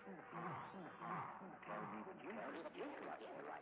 Tell me what you like.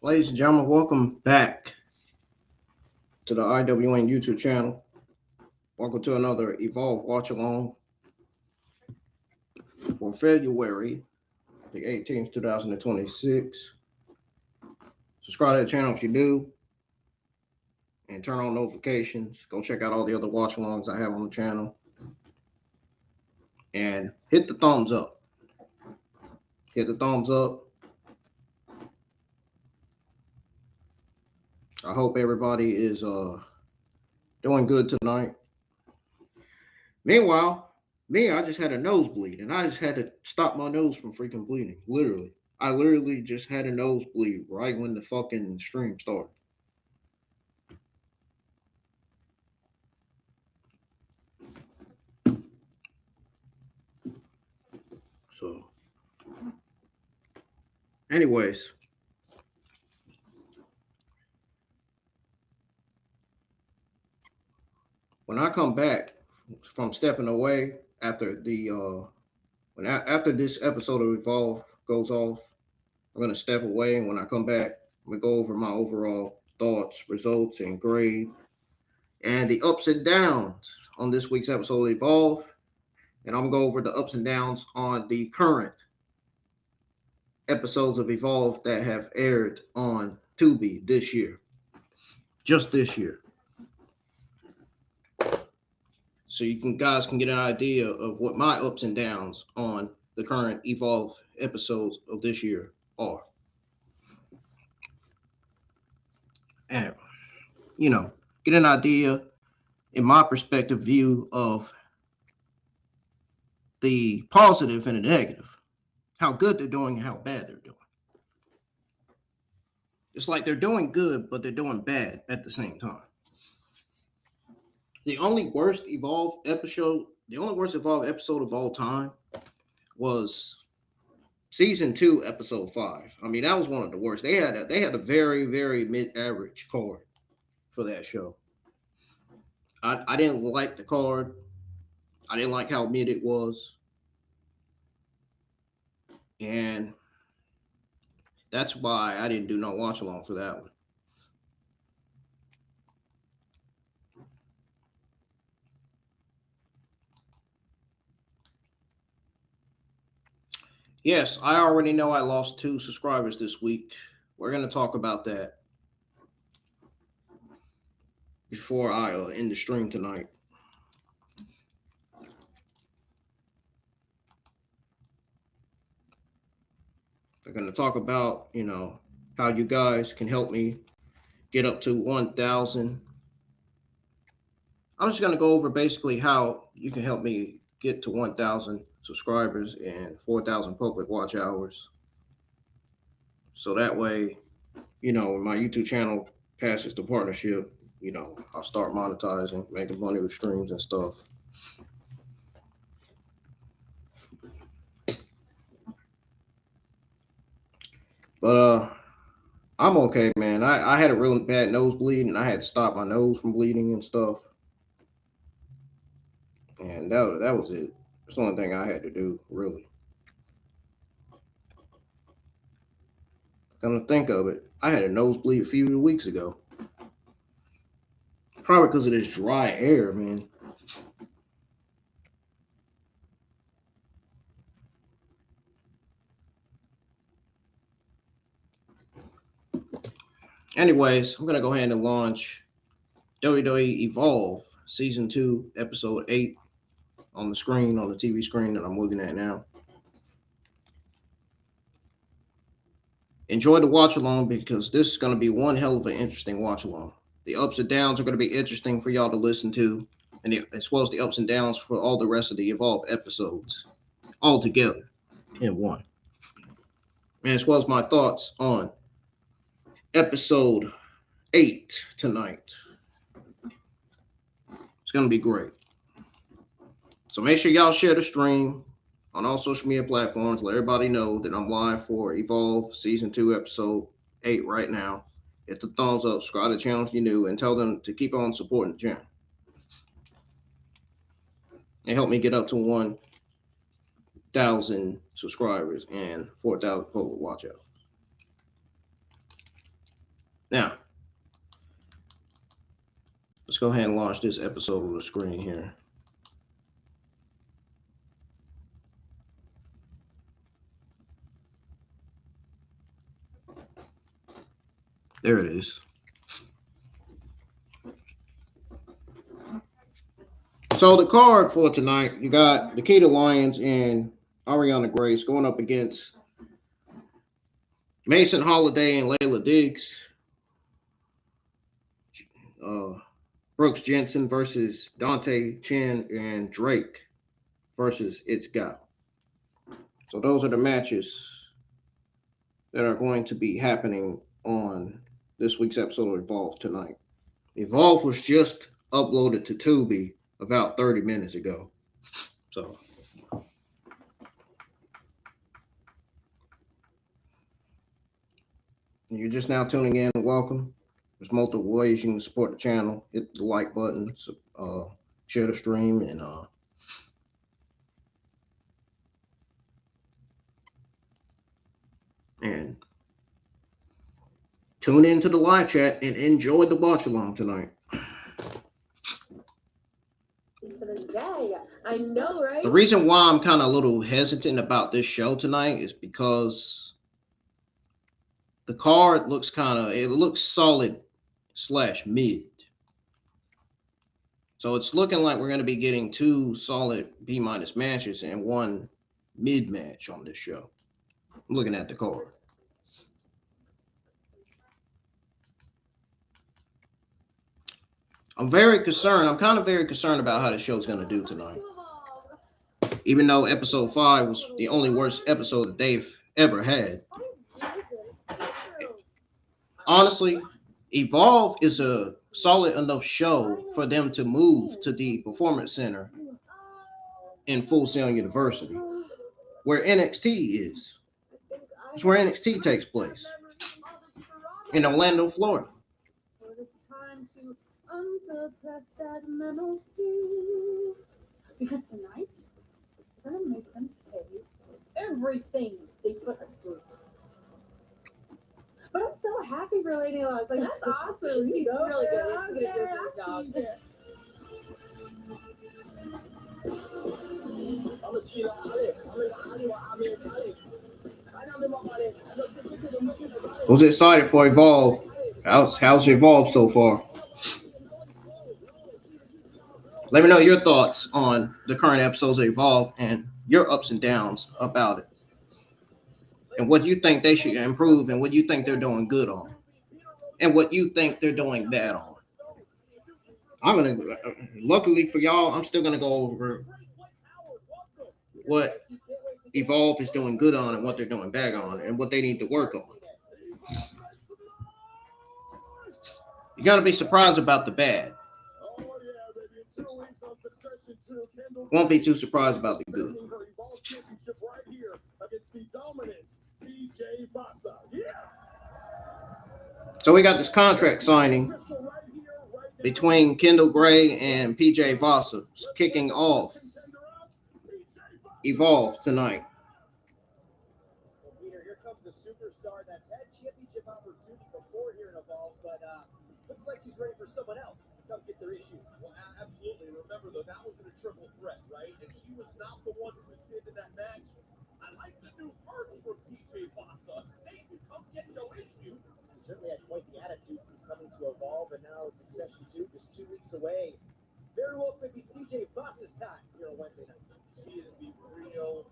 Ladies and gentlemen, welcome back to the IWN YouTube channel. Welcome to another Evolve Watch Along for February the 18th, 2026. Subscribe to the channel if you do, and turn on notifications. Go check out all the other watch alongs I have on the channel. And hit the thumbs up. Hit the thumbs up. I hope everybody is doing good tonight. Meanwhile, I just had a nosebleed, and I just had to stop my nose from freaking bleeding. Literally. I literally just had a nosebleed right when the fucking stream started. So, anyways. When I come back from stepping away after the after this episode of Evolve goes off, I'm gonna step away, and when I come back, I'm gonna go over my overall thoughts, results, and grade, and the ups and downs on this week's episode of Evolve, and I'm gonna go over the ups and downs on the current episodes of Evolve that have aired on Tubi this year, just this year. So you guys can get an idea of what my ups and downs on the current Evolve episodes of this year are. and, you know, get an idea in my perspective view of the positive and the negative, how good they're doing and how bad they're doing. It's like they're doing good, but they're doing bad at the same time. The only worst Evolve episode of all time was season 2, episode 5. I mean, that was one of the worst. They had a very, very mid-average card for that show. I didn't like the card. I didn't like how mid it was. And that's why I didn't do no watch along for that one. Yes, I already know I lost 2 subscribers this week. We're going to talk about that before I end the stream tonight. We're going to talk about, how you guys can help me get up to 1,000. I'm just going to go over basically how you can help me get to 1,000 subscribers and 4,000 public watch hours. So that way, when my YouTube channel passes the partnership, I'll start monetizing, making money with streams and stuff. But I'm okay, man. I had a really bad nosebleed and I had to stop my nose from bleeding and stuff. And that was it. That's the only thing I had to do, really. Come to think of it, I had a nosebleed a few weeks ago. Probably because of this dry air, man. Anyways, I'm going to go ahead and launch WWE Evolve Season 2, Episode 8 on the screen, on the TV screen that I'm looking at now. Enjoy the watch along because this is going to be one hell of an interesting watch along. The ups and downs are going to be interesting for y'all to listen to, and as well as the ups and downs for all the rest of the Evolve episodes all together in one. And as well as my thoughts on Episode 8 tonight. It's going to be great. So make sure y'all share the stream on all social media platforms. Let everybody know that I'm live for Evolve Season 2, Episode 8 right now. Hit the thumbs up, subscribe to the channel if you're new, and tell them to keep on supporting the channel. And help me get up to 1,000 subscribers and 4,000 public watch out. Now, let's go ahead and launch this episode of the screen here. There it is. So the card for tonight, you got Nikkita Lyons and Arianna Grace going up against Masyn Holiday and Layla Diggs. Brooks Jensen versus Dante Chen and Drake versus It's Gal. So those are the matches that are going to be happening on this week's episode of Evolve tonight. Evolve was just uploaded to Tubi about 30 minutes ago. So you're just now tuning in, welcome. There's multiple ways you can support the channel. Hit the like button, share the stream, and tune into the live chat and enjoy the watch along tonight. I know, right? The reason why I'm kind of a little hesitant about this show tonight is because the card looks solid / mid. So it's looking like we're going to be getting 2 solid B- matches and 1 mid match on this show. I'm looking at the card. I'm very concerned. I'm kind of very concerned about how the show's going to do tonight. Even though episode 5 was the only worst episode that they've ever had. Honestly, Evolve is a solid enough show for them to move to the Performance Center in Full Sail University, where NXT is. It's where NXT takes place, in Orlando, Florida. Because tonight, we're gonna make them pay everything they put us through. But I'm so happy for Lady Luck. Like, that's awesome. She's really good. She's gonna do a great job. Was excited for Evolve. How's Evolve so far? Let me know your thoughts on the current episodes of Evolve and your ups and downs about it. And what you think they should improve and what you think they're doing good on. And what you think they're doing bad on. Luckily for y'all, I'm still going to go over what Evolve is doing good on and what they're doing bad on and what they need to work on. You're going to be surprised about the bad. Won't be too surprised about the good. So we got this contract signing between Kendall Gray and PJ Vasa kicking off Evolve tonight. Here comes a superstar that's had championship opportunity before here in Evolve, but looks like she's ready for someone else to come get their issue. Well, absolutely. Remember, though, that was in a triple threat, right? And she was not the one who was pinned in that match. I like the new merch from PJ Vasa. Statement, come get your issue. She certainly had quite the attitude since coming to Evolve, and now it's Succession 2, just 2 weeks away. Very well could be PJ Vasa's time here on Wednesday nights. She is the real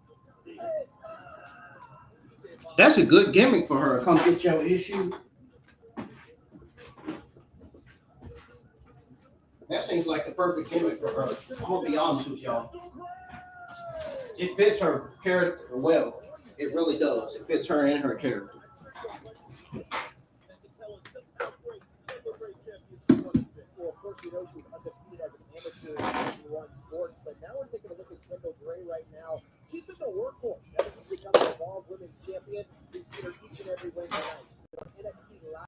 deal. That's a good gimmick for her. Come get your issue. That seems like the perfect gimmick for her. I'm going to be honest with y'all. It fits her character well. It really does. It fits her and her character. Well, of course, we know she was undefeated as an amateur in Division I sports, but now we're taking a look at Kendall Gray right now. She's been the workhorse ever since becoming the Evolve Women's Champion. We've seen her each and every Wednesday night. She's been on NXT live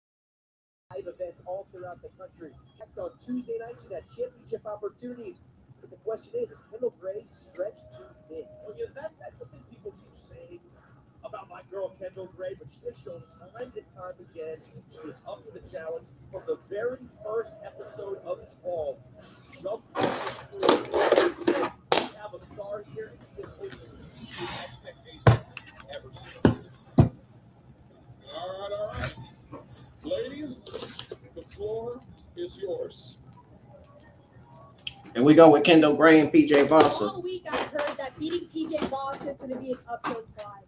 events all throughout the country. Checked on Tuesday night, she's had championship opportunities. But the question is Kendall Gray stretched too thin? Well, that's the thing people keep saying about my girl Kendall Gray, but she has shown time and time again she is up to the challenge. From the very first episode of Evolve, she jumped on the screen. We have a star here, and she has only exceeded expectations ever since. All right. Ladies, the floor is yours. And we go with Kendall Gray and PJ Vasa. All week I've heard that beating PJ Vasa is going to be an uphill climb.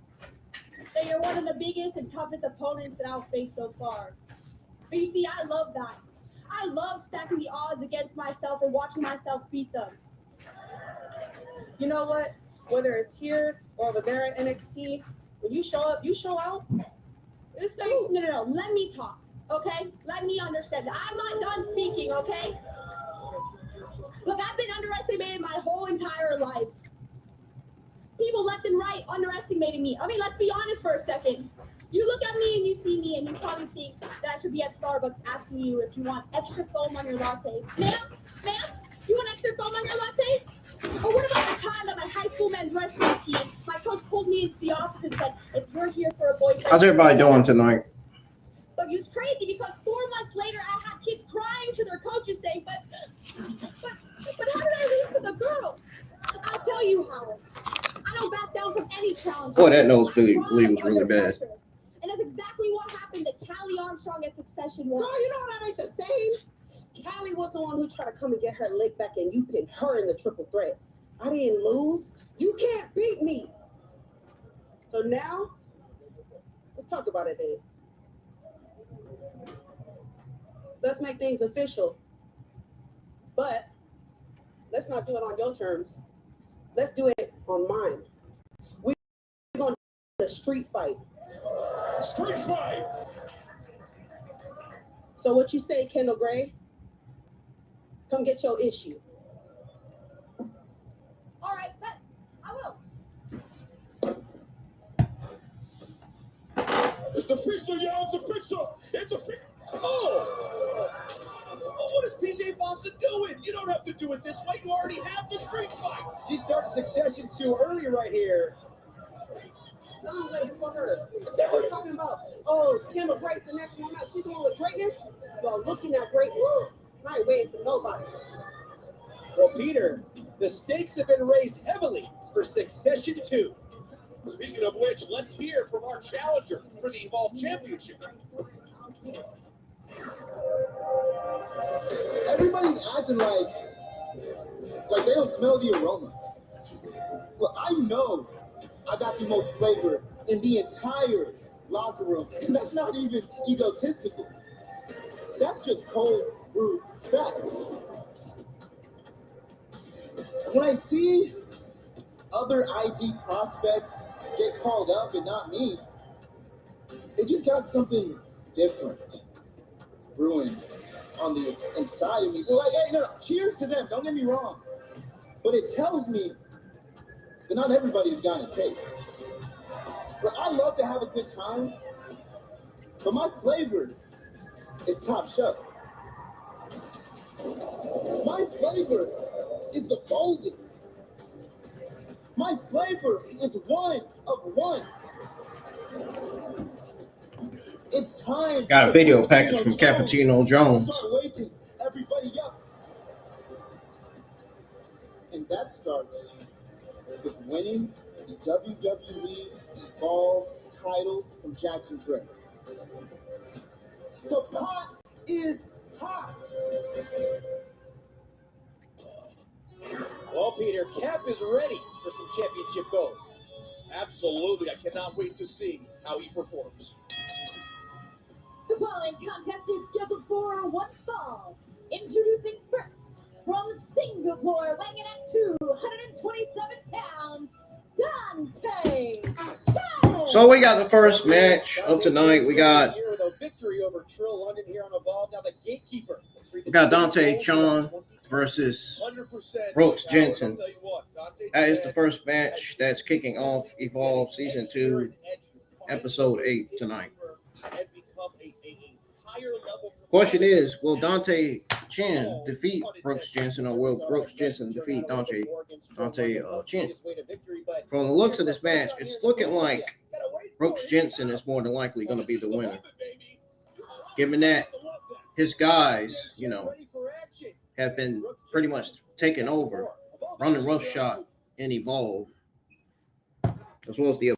That you're one of the biggest and toughest opponents that I'll face so far. But you see, I love that. I love stacking the odds against myself and watching myself beat them. You know what? Whether it's here or over there at NXT, when you show up, you show out. No. Let me talk, okay? Let me understand. I'm not done speaking, okay? Look, I've been underestimated my whole entire life. People left and right underestimating me. I mean, let's be honest for a second. You look at me and you see me and you probably think that I should be at Starbucks asking you if you want extra foam on your latte. Ma'am, you want extra foam on your latte? Or what about the time that my high school men's wrestling team, my coach pulled me into the office and said, if you're here for a boyfriend... How's everybody doing tonight? But it's crazy because 4 months later, I had kids crying to their coaches saying, but how did I lose to the girl? I'll tell you how. I don't back down from any challenge. Boy, that nosebleed was really bad. And that's exactly what happened to Callie Armstrong at Succession 1. Girl, you know that ain't the same. Callie was the one who tried to come and get her leg back, and you pinned her in the triple threat. I didn't lose. You can't beat me. So now, let's talk about it, then. Let's make things official. But let's not do it on your terms. Let's do it on mine. We're going to do a street fight. Street fight! So what you say, Kendall Gray? Come get your issue. All right, bet. I will. It's official, y'all. It's official. It's official. Oh! What is PJ Boston doing? You don't have to do it this way. You already have the street fight. She started Succession 2 early right here. No, wait, for her. They were talking about, oh, Kendall Gray's the next one up. She's the one with greatness. Y'all looking at greatness. I ain't waiting for nobody. Well, Peter, the stakes have been raised heavily for Succession 2. Speaking of which, let's hear from our challenger for the Evolve Championship. Everybody's acting like they don't smell the aroma. Look, I know I got the most flavor in the entire locker room, and that's not even egotistical. That's just cold, brute facts. When I see other ID prospects get called up and not me, they just got something different brewing on the inside of me. Like, hey, no, cheers to them, don't get me wrong. But it tells me that not everybody's got a taste. But I love to have a good time, but my flavor is top shelf. My flavor is the boldest. My flavor is one of one. It's time. Got a video package from Cappuccino Jones. Start waking everybody up. And that starts with winning the WWE Evolve title from Jackson Drake. The pot is hot. Well, Peter, Cap is ready for some championship gold. Absolutely. I cannot wait to see how he performs. The following contest is scheduled for one fall. Introducing first, from Singapore, weighing in at 227 pounds, Dante Chen. So we got the first match of tonight. We got victory over Trill London here on Evolve. Now the gatekeeper. We got Dante Chen versus Brooks Jensen. That is the first match that's kicking off Evolve Season 2, Episode 8 tonight. Question is, will Dante Chen defeat Brooks Jensen, or will Brooks Jensen defeat Dante Chen? From the looks of this match, it's looking like Brooks Jensen is more than likely going to be the winner. Given that his guys, have been pretty much taking over, running roughshod in Evolve, as well as the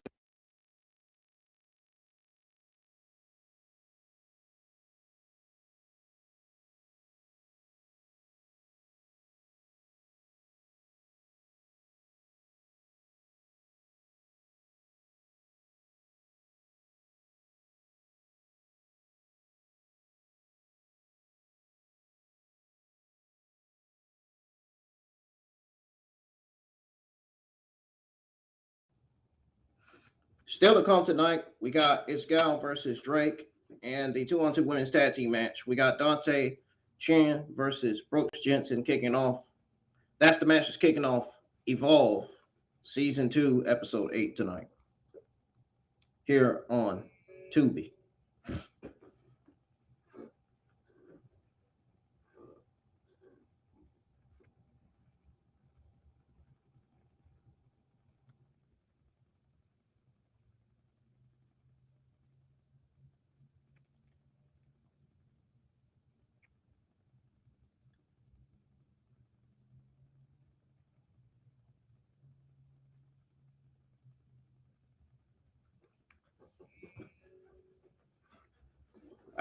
Still to come tonight, we got Isgal versus Drake, and the 2-on-2 women's tag team match. We got Dante Chen versus Brooks Jensen kicking off. That's the match that's kicking off Evolve Season 2, Episode 8 tonight, here on Tubi.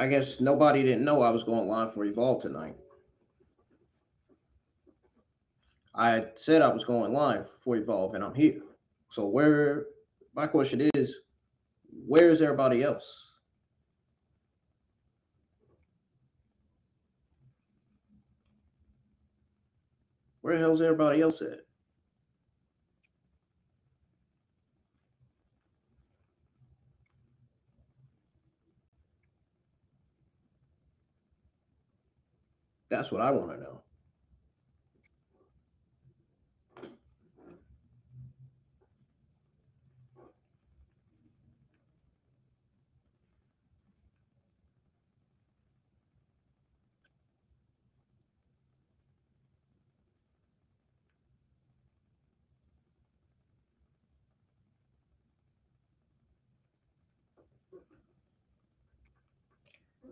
I guess nobody didn't know I was going live for Evolve tonight. I said I was going live for Evolve, and I'm here. So my question is, where is everybody else? Where the hell's everybody else at? That's what I want to know.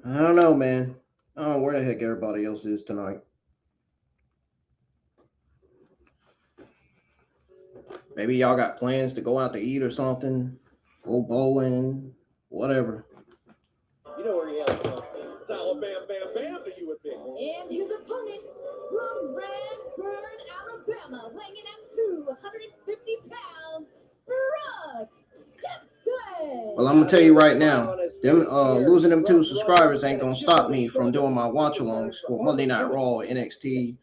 I don't know, man. I don't know where the heck everybody else is tonight. Maybe y'all got plans to go out to eat or something, go bowling, whatever. You know where he is. It's Alabama, bam, bam to you and me. And his opponent from Redford, Alabama, weighing in at 250 pounds, Brooks Jensen. Well, I'm gonna tell you right now, them losing them 2 subscribers ain't gonna stop me from doing my watch-alongs for Monday Night Raw, NXT,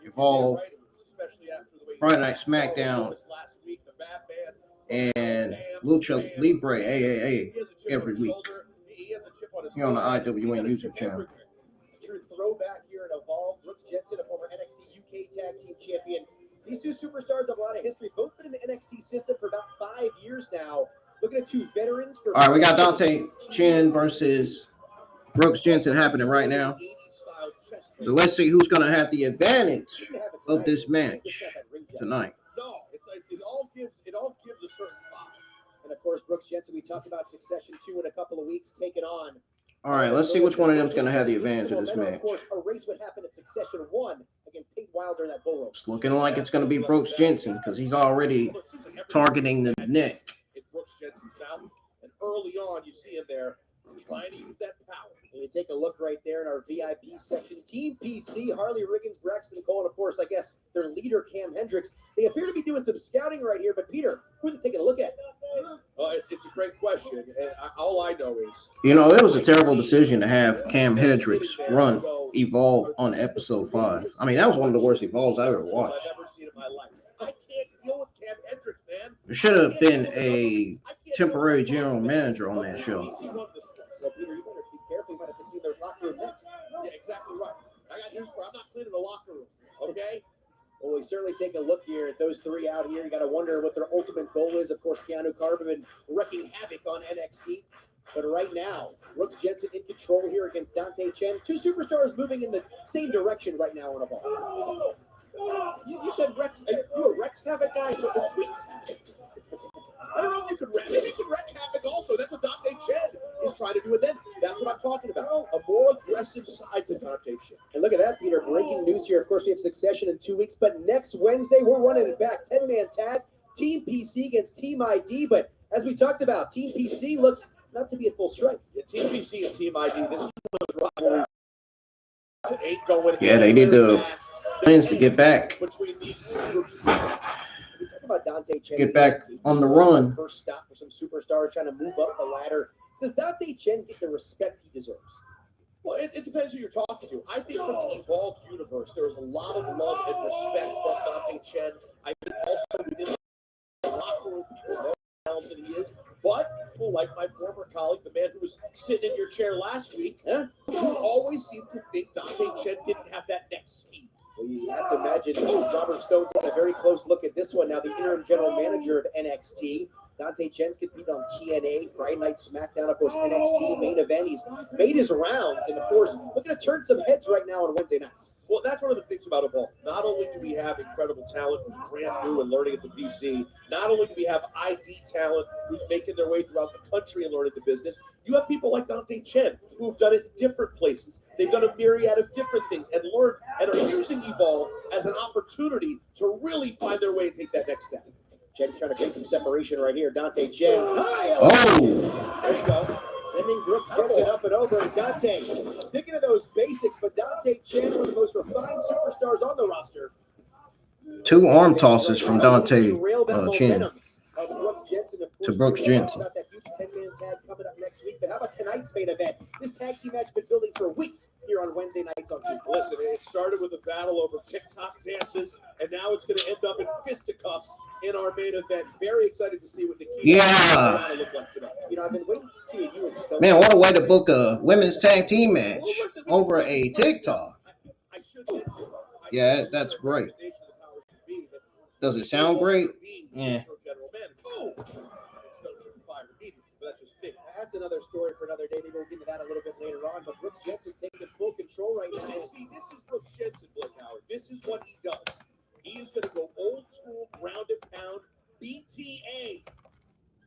Evolve, Friday Night SmackDown, and Lucha Libre AAA every week here on the IWN YouTube channel. True throwback here in Evolve. Brooks Jensen, a former NXT UK Tag Team Champion. These 2 superstars have a lot of history. Both been in the NXT system for about 5 years now. Looking at 2 veterans. All right, we got Dante Chen versus Brooks Jensen happening right now. So let's see who's gonna have the advantage of this match tonight. No, it's like it all gives a certain vibe. And of course, Brooks Jensen, we talked about Succession 2 in a couple of weeks, taking on. All right, let's see which one of them is gonna have the advantage of this match. Of course, a race would happen at Succession 1 against Tate Wilder in that bull rope. It's looking like it's gonna be Brooks Jensen because he's already targeting the neck. In Brooks Jensen's mouth, and early on, you see him there trying to use that power. And we take a look right there in our VIP section. Team PC, Harley Riggins, Braxton Cole, and of course, I guess their leader, Cam Hendricks. They appear to be doing some scouting right here, but Peter, who are they taking a look at? It's a great question, and all I know is... You know, it was a terrible decision to have Cam Hendricks run Evolve on episode 5. I mean, that was one of the worst Evolves I've ever watched. I've ever seen in my life. I can't deal with Cam Hendricks, man. There should have been a temporary general manager on that show. So, Peter, you better be careful. You might have to clean their locker room next. Yeah, exactly right. I got news for you. I'm not cleaning the locker room, okay? Well, we certainly take a look here at those 3 out here. You got to wonder what their ultimate goal is. Of course, Keanu Carter been wrecking havoc on NXT. But right now, Brooks Jensen in control here against Dante Chen. 2 superstars moving in the same direction right now on a ball. You said Rex. You a Rex Havoc guy? So Rex Havoc. I don't know if you could wreck. Maybe you could wreck Havoc also. That's what Dante Chen is trying to do. And then that's what I'm talking about. A more aggressive side to Dante Chen. And look at that, Peter. Breaking news here. Of course, we have Succession in 2 weeks. But next Wednesday, we're running it back. 10-man tag. Team PC against Team ID. But as we talked about, Team PC looks not to be at full strength. Yeah, Team PC and Team ID. This is rivalry. Ain't going. Yeah, they need the plans to get back. Between these 2 groups. We talk about Dante Chen. Get back on the run. First stop for some superstars trying to move up the ladder. Does Dante Chen get the respect he deserves? Well, it depends who you're talking to. I think from the Evolved universe, there is a lot of love and respect from Dante Chen. I think also within the locker room, people know how talented he is. But people like my former colleague, the man who was sitting in your chair last week, who always seemed to think Dante Chen didn't have that next speed. Well, you have to imagine Robert Stone taking a very close look at this one now, the interim general manager of NXT. Dante Chen's competed on TNA, Friday Night SmackDown, of course, NXT main event. He's made his rounds, and of course, looking to turn some heads right now on Wednesday nights. Well, that's one of the things about Evolve. Not only do we have incredible talent who's brand new and learning at the PC, not only do we have ID talent who's making their way throughout the country and learning the business, you have people like Dante Chen who have done it in different places. They've done a myriad of different things and learned and are using Evolve as an opportunity to really find their way and take that next step. Chen trying to create some separation right here. Dante Chen. Oh! There you go. Sending Brooks Jensen up and over. And Dante sticking to those basics, but Dante Chen, one of the most refined superstars on the roster. 2 arm tosses from Dante Chen to Brooks Jensen. About that huge 10-man tag coming up next week. But how about tonight's main event? This tag team match has been building for weeks here on Wednesday nights on Tubi. Listen, it started with a battle over TikTok dances, and now it's going to end up in fisticuffs in our main event. Very excited to see what Nikkita Lyons look like tonight. You know, I've been waiting to see you and Stone. Man, what a way to book a women's tag team match over a TikTok. Yeah, that's great. Does it sound great? Yeah. That's another story for another day. Maybe we'll get into that a little bit later on. But Brooks Jensen taking full control right now. See, this is Brooks Jensen, Blake Howard. This is what he does. He is going to go old school, ground and pound, BTA.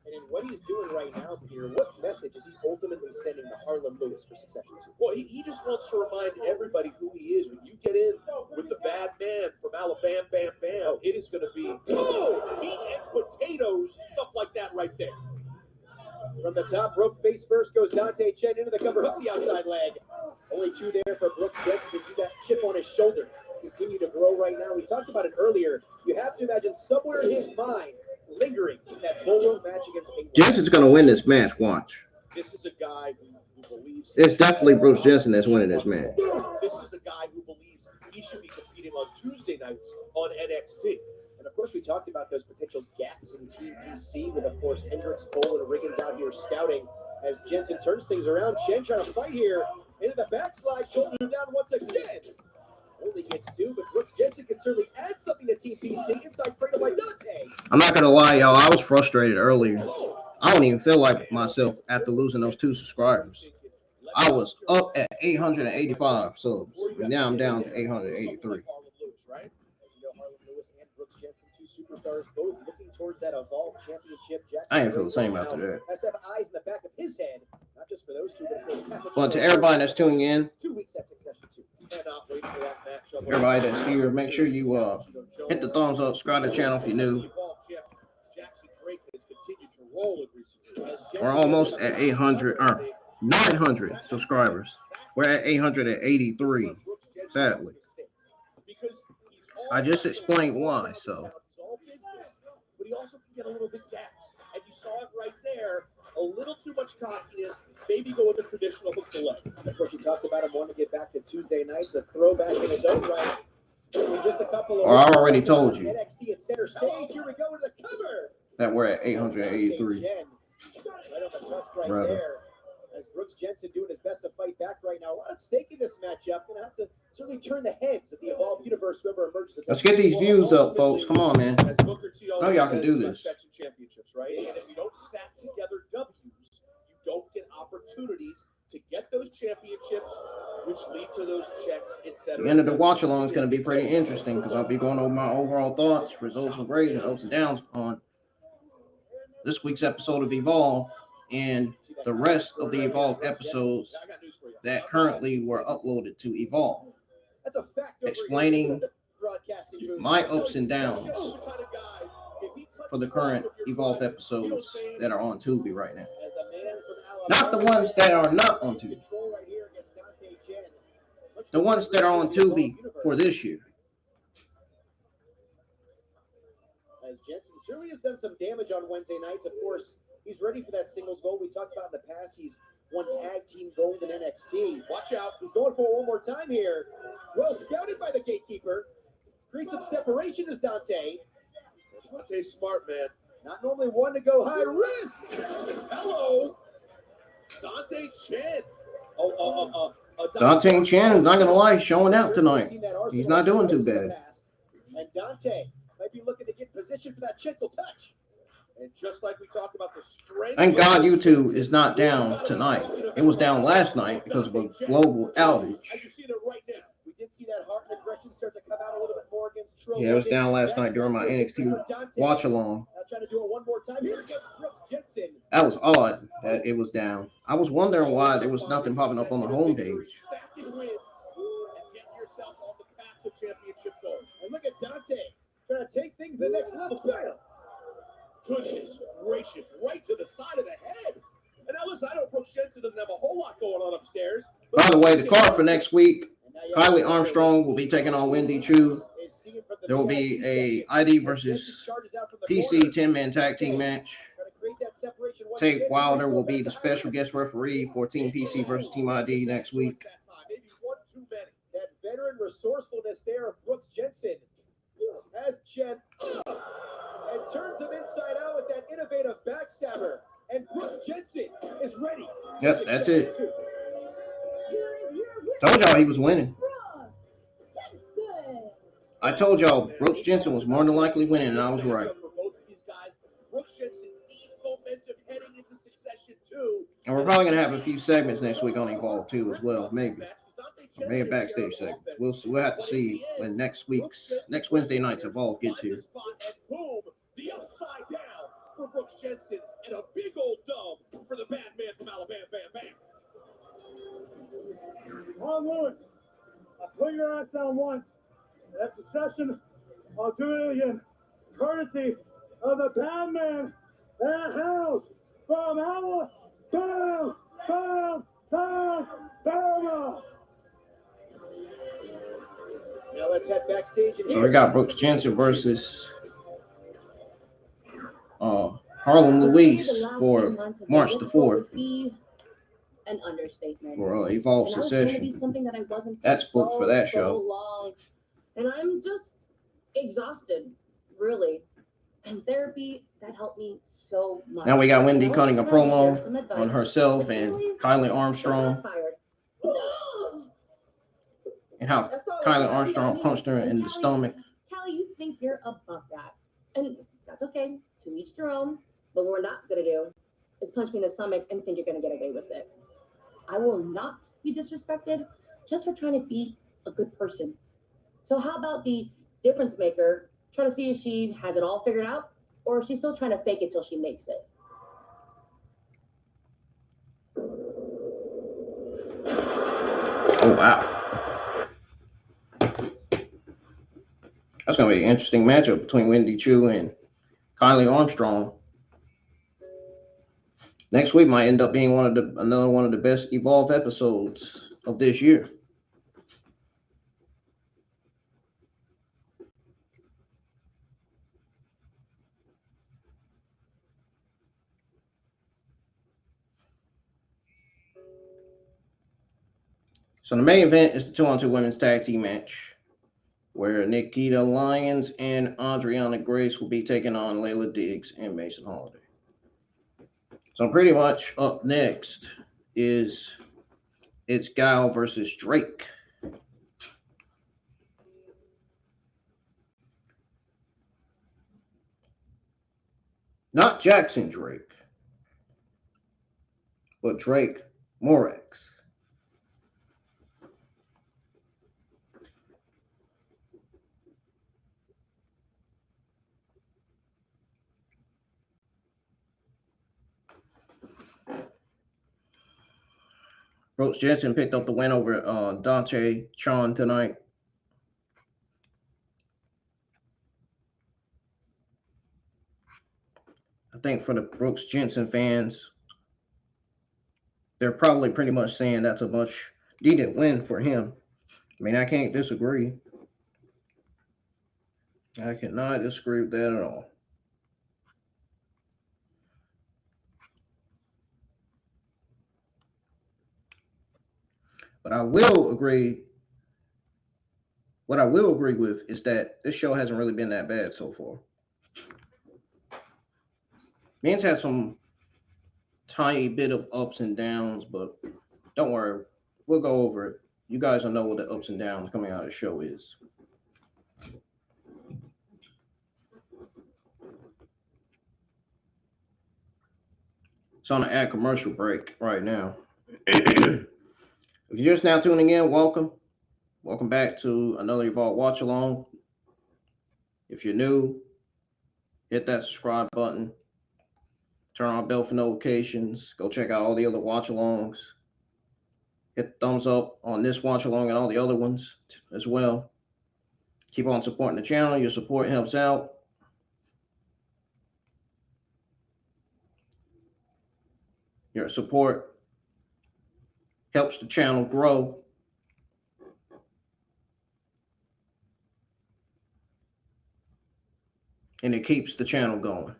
And in what he's doing right now, Peter, what message is he ultimately sending to Harlan Lewis for Succession 2? Well, he just wants to remind everybody who he is. When you get in with the bad man from Alabama, bam, bam, it is going to be, meat and potatoes, stuff like that right there. From the top rope, face first goes Dante Chen into the cover, hooks the outside leg. Only two there for Brooks Jensen. You see that chip on his shoulder continue to grow right now. We talked about it earlier. You have to imagine somewhere in his mind lingering that bullrope match against King. Jensen's going to win this match, watch. This is a guy who believes... It's definitely Brooks Jensen that's winning this match. This is a guy who believes he should be competing on Tuesday nights on NXT. And of course, we talked about those potential gaps in Team PC with, of course, Hendricks, Cole, and Riggins out here scouting as Jensen turns things around. Chen trying to fight here into the backslide, shoulder down once again. Only gets two, but Brooks Jensen can certainly add something to Team PC inside cradle by Dante. I'm not going to lie, y'all. I was frustrated earlier. I don't even feel like myself after losing those 2 subscribers. I was up at 885 subs, and now I'm down to 883. Superstars both looking towards that Evolve Championship. I ain't feel the same after that. Has to have eyes in the back of his head, not just for those two, but of course. But to everybody that's tuning in, 2 weeks at Succession 2. Cannot wait for that matchup. everybody that's here, make sure you hit the thumbs up, subscribe to the channel if you're new. Jackson Drake has continued to roll in recent years. We're almost at 900 subscribers. We're at 883, sadly. I just explained why, so. But he also can get a little bit gassed. And you saw it right there. A little too much cockiness. Maybe go with the traditional hook to leg. Of course, you talked about him wanting to get back to Tuesday nights, a throwback in his own right. Just a couple of I already told you. NXT at center stage. Here we go to the cover. That we're at 883. Right on the cusp right Brother. there. As Brooks Jensen doing his best to fight back right now. A lot at stake in this matchup. Gonna have to certainly turn the heads of the Evolve universe. Whoever emerges. Let's get these views up, folks. Come on, man. As Booker T I know y'all can do this. Championships, right? And if you don't stack together W's, you don't get opportunities to get those championships, which lead to those checks, etc. The end of the watch along is going to be pretty interesting because I'll be going over my overall thoughts, results and grades, and ups and downs on this week's episode of Evolve and the rest of the Evolve episodes that currently were uploaded to Evolve, explaining my ups and downs for the current Evolve episodes that are on Tubi right now. Not the ones that are not on Tubi. The ones that are on Tubi for this year. As Jensen certainly has done some damage on Wednesday nights. Of course, he's ready for that singles gold. We talked about in the past. He's won tag team gold in NXT. Watch out. He's going for it one more time here. Well scouted by the gatekeeper. Creates some separation as Dante. Dante's smart, man. Not normally one to go high risk. Hello. Dante Chen. Dante Chen, not going to lie, showing out tonight. He's not doing too bad. And Dante might be looking to get positioned for that gentle touch. And just like we talked about the strength. Thank God YouTube is not down tonight. It was down last night because of a global outage. As you see it right now. We did see that heart and aggression start to come out a little bit more against Trill. Yeah, it was down last night during my NXT watch along. Trying to do it one more time here against Brooks Jensen. That was odd that it was down. I was wondering why there was nothing popping up on the homepage. And look at Dante trying to take things to the next level. Goodness gracious, right to the side of the head. And now listen, I know Brooks Jensen doesn't have a whole lot going on upstairs. By the way, the card for next week, Kylie Armstrong will be taking on Wendy Chu. There will be a ID versus PC 10-man tag team match. create that separation. Tate Wilder will be the special guest referee for Team PC versus Team ID next week. Maybe one too many. That veteran resourcefulness there of Brooks Jensen has Chen and turns him inside out with that innovative backstabber. And Brooks Jensen is ready. Yep, that's it. Told y'all he was winning. I told y'all Brooks Jensen was more than likely winning, and I was right. For both of these guys, Brooks Jensen needs momentum heading into succession too. And we're probably gonna have a few segments next week on Evolve too, as well, maybe. Maybe a backstage segment. We'll have to see when next Wednesday night's Evolve gets here. And boom, the upside down for Brooks Jensen and a big old dub for the bad man from Alabama. Bam, bam. Ron Lewis, I put your ass down once. That's a session. I'll do it again. Courtesy of the bad man that hails from Alabama. Now let's head backstage. So we got Brooks Jensen versus Harlem Louise for March the 4th. An understatement. For Evolve Succession. That's booked for that show. Long. And I'm just exhausted, really. And therapy, that helped me so much. Now we got Wendy cutting a promo on herself and Kylie Armstrong. And how Kylie Armstrong punched her in the stomach. Callie, you think you're above that. And that's okay. To each their own. But what we're not going to do is punch me in the stomach and think you're going to get away with it. I will not be disrespected just for trying to be a good person. So how about the difference maker, trying to see if she has it all figured out or if she's still trying to fake it till she makes it? Oh, wow. That's going to be an interesting matchup between Wendy Chu and Kylie Armstrong. Next week might end up being another one of the best Evolve episodes of this year. So the main event is the 2-on-2 women's tag team match, where Nikkita Lyons and Arianna Grace will be taking on Layla Diggs and Masyn Holiday. So pretty much up next it's Guile versus Drake. Not Jackson Drake, but Drake Morreaux. Brooks Jensen picked up the win over Dante Chen tonight. I think for the Brooks Jensen fans, they're probably pretty much saying that's a much needed win for him. I mean, I can't disagree. I cannot disagree with that at all. But I will agree. What I will agree with is that this show hasn't really been that bad so far. Man's had some tiny bit of ups and downs, but don't worry, we'll go over it. You guys will know what the ups and downs coming out of the show is. It's on an ad commercial break right now. If you're just now tuning in, welcome. Welcome back to another Evolve Watch Along. If you're new, hit that subscribe button. Turn on bell for notifications. Go check out all the other watch alongs. Hit the thumbs up on this watch along and all the other ones as well. Keep on supporting the channel. Your support helps out. Your support helps the channel grow. And it keeps the channel going.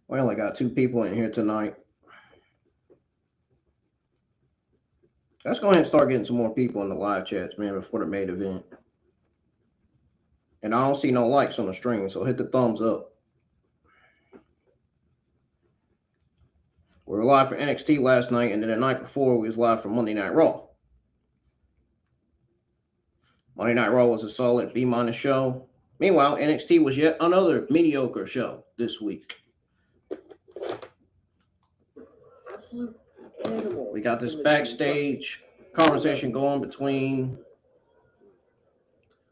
We only got 2 people in here tonight. Let's go ahead and start getting some more people in the live chats, man, before the main event. And I don't see no likes on the stream, so hit the thumbs up. We were live for NXT last night, and then the night before, we was live for Monday Night Raw. Monday Night Raw was a solid B- show. Meanwhile, NXT was yet another mediocre show this week. Absolute animals. We got this backstage conversation going between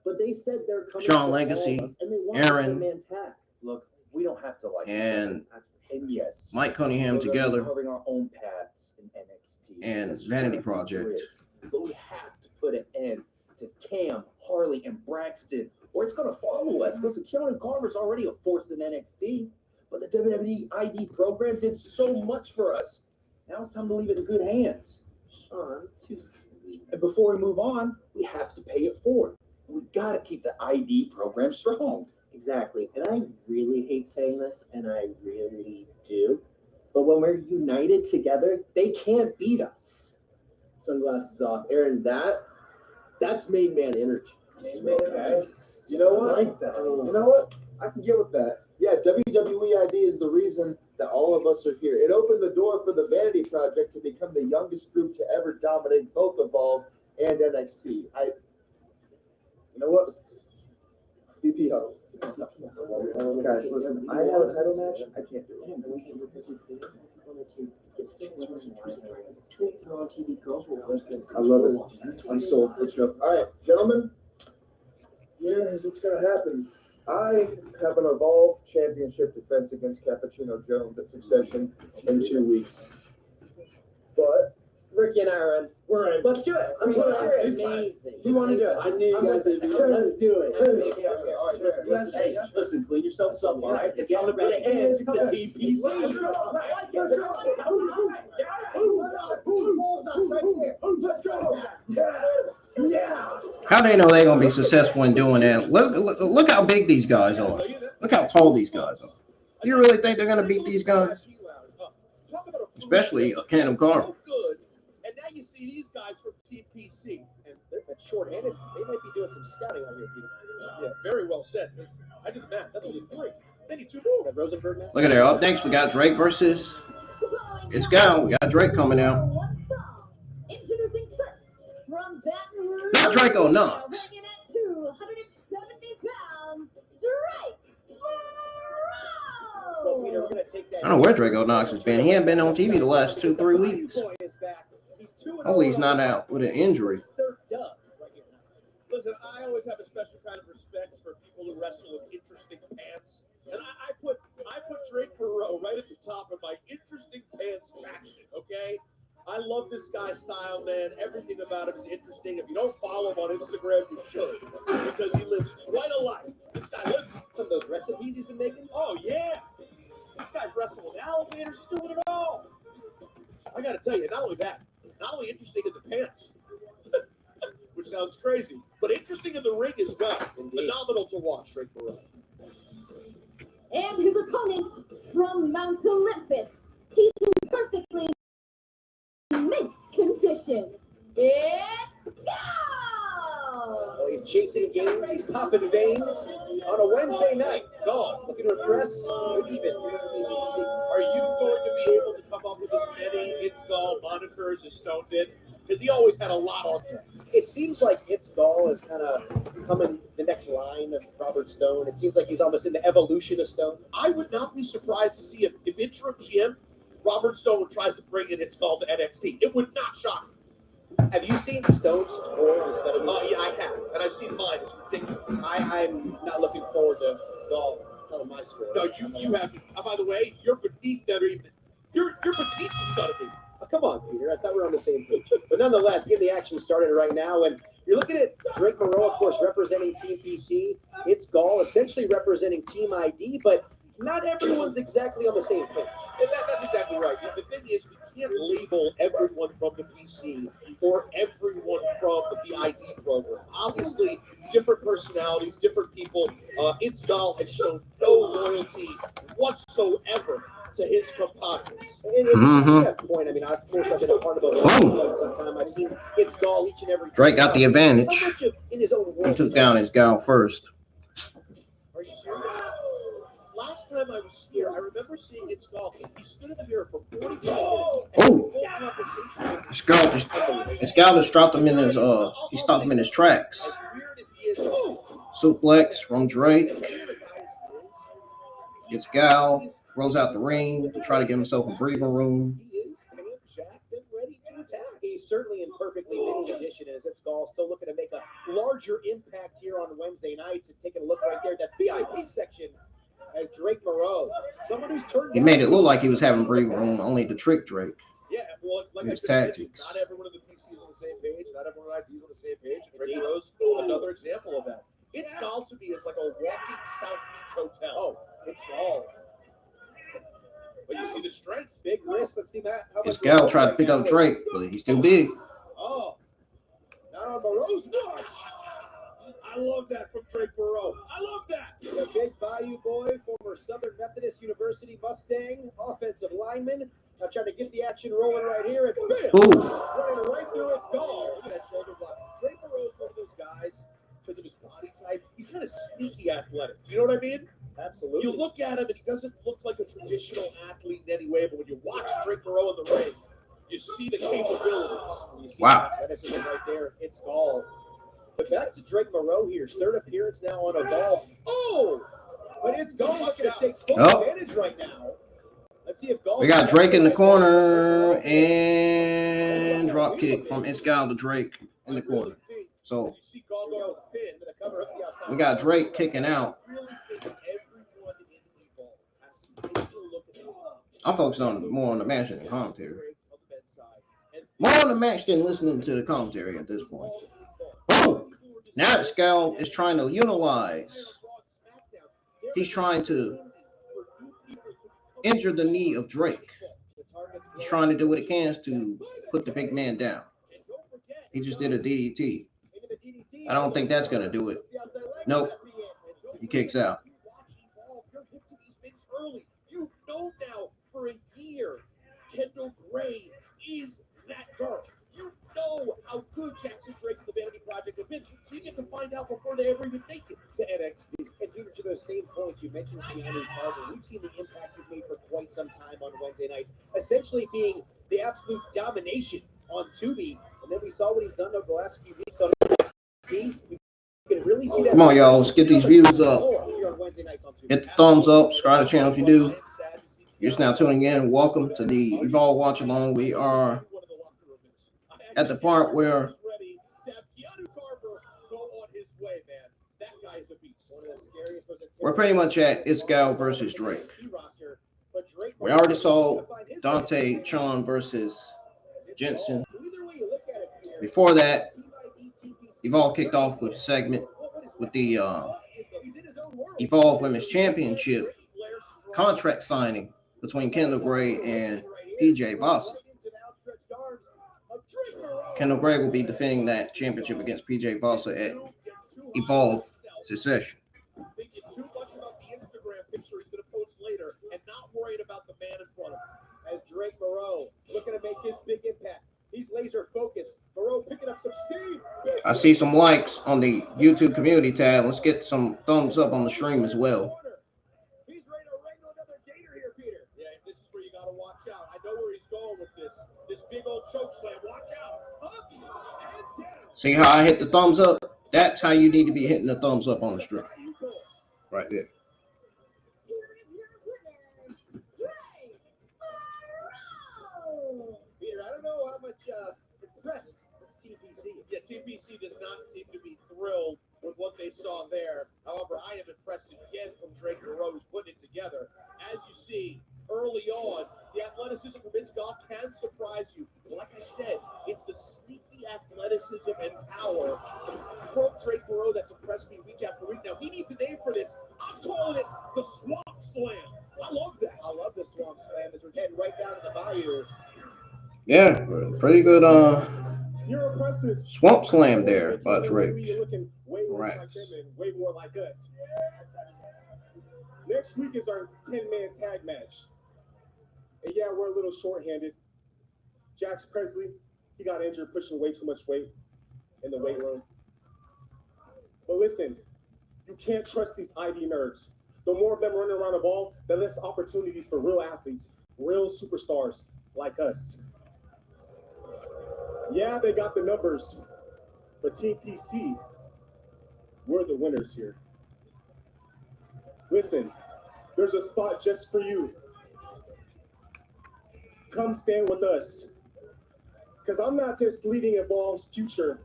But they said they're coming Shawn for Legacy, all of us, and they want Aaron, the man's hat. Look, we don't have to like and each other. And yes, Mike Cunningham we're gonna be together, carving our own paths in NXT. and That's just Vanity what the future Project. is. But we have to put an end to Cam, Harley, and Braxton, or it's gonna follow us. Listen, Karen Carver's already a force in NXT, but the WWE ID program did so much for us. Now it's time to leave it in good hands. Sean, too sweet. And before we move on, we have to pay it forward. We gotta keep the ID program strong. Exactly. And I really hate saying this, and I really do. But when we're united together, they can't beat us. Sunglasses off. Aaron, that's main man energy. Okay. You know what? I like that. You know what? I can get with that. Yeah, WWE ID is the reason that all of us are here. It opened the door for the Vanity Project to become the youngest group to ever dominate both Evolve and NXT. You know what? BPO. Guys, listen, I have a title match. I can't do it. I love it. I'm sold. Let's go. All right, gentlemen. Here's what's going to happen. I have an Evolve Championship defense against Cappuccino Jones at Succession in 2 weeks. But Ricky and Aaron, we're in. Let's do it. I'm so serious. Amazing. you want to do it? I knew you guys would do it. Let's do it. Okay, all right. Hey, listen, clean yourselves up, all right? It's on the bit of hands, the TPC. Let's go. Yeah. How they know they're going to be successful in doing that? Look how big these guys are. Look how tall these guys are. You really think they're going to beat these guys? Especially Cannon Carter. And now you see these guys from TPC, and they're short-handed. They might be doing some scouting on here, Peter. Yeah, very well said. I did the math. That's only 3. They need 2 more. Rosenberg now. Look at there. Up next, we got Drake versus It's Gal. We got Drake coming out. Introducing first from Baton Rouge. Not Draco, no. Weighing in at 270 pounds, Drake Well, Peter, we're Morreaux. going to take that. I don't know where Draco Knox has been. He hasn't been on TV the last 2-3 weeks. Hopefully he's not out with an injury. Listen, I always have a special kind of respect for people who wrestle with interesting pants. And I put Drake Morreaux right at the top of my interesting pants faction, okay? I love this guy's style, man. Everything about him is interesting. If you don't follow him on Instagram, you should. Because he lives quite a life. This guy lives some of those recipes he's been making. Oh, yeah. This guy's wrestling with alligators, he's doing it all. I got to tell you, not only that, not only interesting in the pants, which sounds crazy, but interesting in the ring as well. Phenomenal to watch, Drake Morreaux. And his opponent from Mount Olympus. He's in perfectly minced condition. It's Go! Well, he's chasing games, he's popping veins. On a Wednesday night, Gone, looking to impress or even TBC. Are you going to be able to come up with as many It's Gone monikers as Stone did? Because he always had a lot on there. It seems like It's Gall is kind of coming the next line of Robert Stone. It seems like he's almost in the evolution of Stone. I would not be surprised to see if interim GM Robert Stone tries to bring in It's Gall to NXT. It would not shock me. Have you seen Stone's score instead of? Yeah, I have, and I've seen mine. It's ridiculous. I'm not looking forward to Gall telling my score. No, you haven't. By the way, you're beneath that even. You're beneath what's got to be. Oh, come on, Peter. I thought we were on the same page. But nonetheless, get the action started right now. And you're looking at Drake Morreaux, of course, representing Team PC. It's Gall, essentially representing Team ID, but not everyone's exactly on the same page. And that's exactly right. The thing is, we can't label everyone from the PC or everyone from the ID program. Obviously, different personalities, different people. It's Gall has shown no loyalty whatsoever to his compadres. And to that point, I mean, of course, I've been a part of the for some time. I've seen It's Gall each and every time. Drake got the advantage. How much of in his own world He took down his gal first. Are you serious? Last time I was here, I remember seeing It's Gall. He stood in the mirror for 45 minutes. Oh, this gal just dropped him in his he stopped him in his tracks. As weird as he is, Suplex from Drake. Gets gal, rolls out the ring to try to give himself a breathing room. he is jacked and ready to attack. He's certainly in perfectly fitting condition, as It's Gall still looking to make a larger impact here on Wednesday nights. And taking a look right there at that VIP section as Drake Morreaux, someone who's turned. He made it look like he was having breathing room, only to trick Drake. Yeah, well, like His I said, tactics. not everyone in the PC is on the same page. Not everyone in ID is on the same page. And Drake Morreaux's another example of that. It's Gall to me is like a walking South Beach hotel. Oh, It's Gall. But you see the strength. Big risk. Let's see that. How His much gal Morreaux tried to right pick now up is- Drake, but he's too big. Oh, not on Morreaux's watch. I love that from Drake Morreaux. I love that. The big Bayou boy, former Southern Methodist University Mustang, offensive lineman. Now trying to get the action rolling right here. And bam! Ooh. Running right through It's Gall. Look at that shoulder block. Drake Morreaux is one of those guys, because of his body type, he's kind of sneaky athletic. Do you know what I mean? Absolutely. You look at him and he doesn't look like a traditional athlete in any way, but when you watch Drake Morreaux in the ring, you see the capabilities. You see Wow. the athleticism right there. It's Gall. But back to Drake Morreaux here. His third appearance now on a Gall. Oh! But It's Gall looking to take full advantage right now. Let's see if Gall. We got Drake in the corner and drop kick from It's Gal to Drake in the corner. So You see Gall go to the pin. Into the cover up the outside. we got Drake kicking out. I really think everyone in Evolve has to take a look at this. I'm focused on more on the match than the commentary. Drake on the men's side. And More on the match than listening to the commentary at this point. Oh, now It's Gal is trying to utilize. He's trying to injure the knee of Drake. He's trying to do what he can to put the big man down. He just did a DDT. I don't think that's going to do it. Nope. He kicks out. You're hip to these things early. You know now for a year, Kendall Gray is that girl. You know how good Jackson Drake and the Vanity Project have been. So you get to find out before they ever even make it to NXT. And here to those same points you mentioned, Keanu Carter. We've seen the impact he's made for quite some time on Wednesday nights, essentially being the absolute domination on Tubi. And then we saw what he's done over the last few weeks on NXT. You can really see that. Come on, y'all. Let's get these views up. Here on Wednesday nights on Tubi. Hit the thumbs up. Subscribe to the channel if you do. You're just now tuning in. Welcome to the Evolve Watch Along. We are at the part where Ready to have Keanu Carter go on his way, man. That guy is a beast. One of the scariest, most we're pretty much at It's Gal versus Drake. We already saw Dante Chen versus Jensen. Before that, Evolve kicked off with a segment with the Evolve Women's Championship contract signing between Kendall Gray and PJ Vossy. Kendall Gray will be defending that championship against PJ Vossy at Evolve Secession. Thinking too much about the Instagram picture he's going to post later and not worried about the man in front of him. As Drake Morreaux looking to make his big impact. He's laser focused. Morreaux picking up some steam. I see some likes on the YouTube community tab. Let's get some thumbs up on the stream as well. He's ready to wrangle another gator here, Peter. Yeah, this is where you got to watch out. I know where he's going with this. This big old choke slam. Watch out. Up and down. See how I hit the thumbs up? That's how you need to be hitting the thumbs up on the stream. Right there. Peter, I don't know how much impressed with TPC. Yeah, TPC does not seem to be thrilled with what they saw there. However, I am impressed again from Drake Morreaux, who's putting it together. As you see, early on, the athleticism from It's Gall can surprise you. But like I said, it's the sneaky athleticism and power from Drake Morreaux that's impressed me week after week. Now, he needs a name for this. I'm calling it the Swamp Slam. I love that. I love the Swamp Slam as we're heading right down to the bayou. Yeah, pretty good You're impressive. swamp slam there by Drake. You're looking way worse like them and way more like us. Next week is our 10-man tag match. And yeah, we're a little short-handed. Jax Presley, he got injured pushing way too much weight in the weight room. But listen, you can't trust these ID nerds. The more of them running around Evolve, the less opportunities for real athletes, real superstars like us. Yeah, they got the numbers, but Team PC, we're the winners here. Listen, there's a spot just for you. Come stand with us. Because I'm not just leading Evolve's future.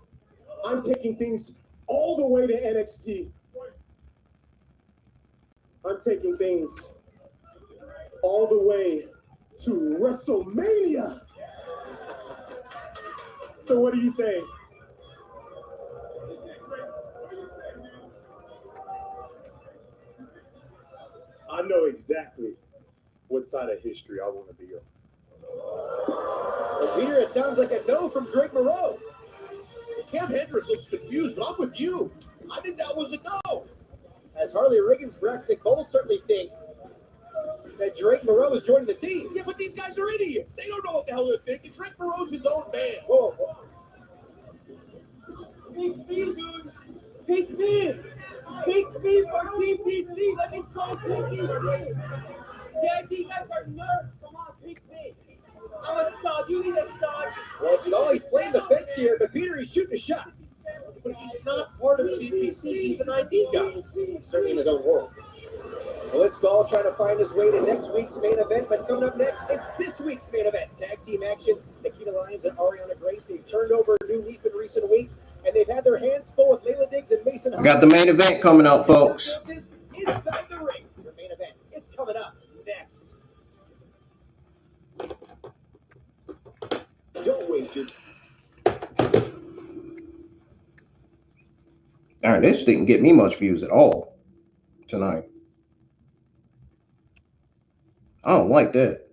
I'm taking things all the way to NXT. I'm taking things all the way to WrestleMania. So what do you say? I know exactly what side of history I want to be on. Well, Peter, it sounds like a no from Drake Morreaux. Cam Hendricks looks confused, but I'm with you. I think that was a no. As Harley Riggins, Braxton Cole certainly think that Drake Morreaux is joining the team. Yeah, but these guys are idiots. They don't know what the hell they're thinking. Drake Morreaux's his own man. Whoa. Big C, dude. Big C. Big C for Team PC. Let me show Team PC. Yeah, these guys are nerds. Come on, Big C. I'm a stud. You need a stud. Well, it's all he's playing the fence here, but Peter, he's shooting a shot. But he's not part of TPC. He's an ID guy. He's certainly in his own world. Well, it's Gall trying to find his way to next week's main event, but coming up next, it's this week's main event. Tag team action. Nikkita Lyons and Arianna Grace. They've turned over a new leaf in recent weeks, and they've had their hands full with Layla Diggs and Masyn Holiday. Got the main event coming up, folks. Inside the ring. The main event. It's coming up next. Don't waste your All right, this didn't get me much views at all tonight. I don't like that.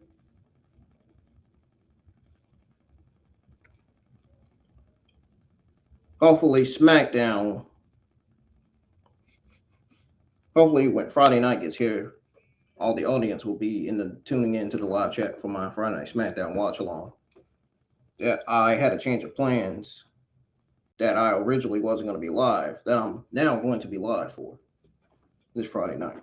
Hopefully SmackDown. Hopefully when Friday night gets here, all the audience will be tuning in to the live chat for my Friday Night SmackDown watch along. That I had a change of plans that I originally wasn't going to be live, that I'm now going to be live for this Friday night.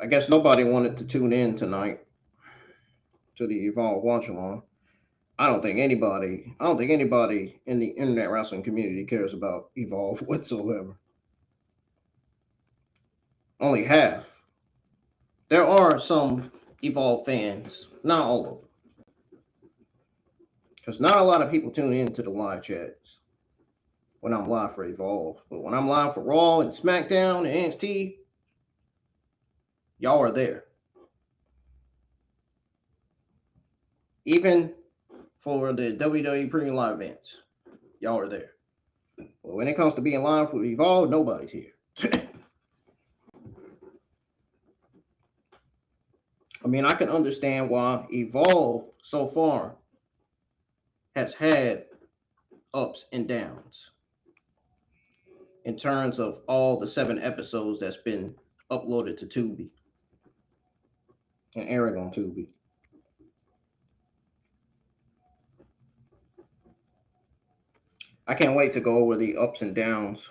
I guess nobody wanted to tune in tonight to the Evolve watch along. I don't think anybody in the internet wrestling community cares about Evolve whatsoever. Only half. There are some Evolve fans, not all of them. Because not a lot of people tune in to the live chats when I'm live for Evolve. But when I'm live for Raw and SmackDown and NXT, y'all are there. Even for the WWE Premium Live events, y'all are there. But when it comes to being live for Evolve, nobody's here. I mean, I can understand why Evolve so far has had ups and downs in terms of all the 7 episodes that's been uploaded to Tubi and airing on Tubi. I can't wait to go over the ups and downs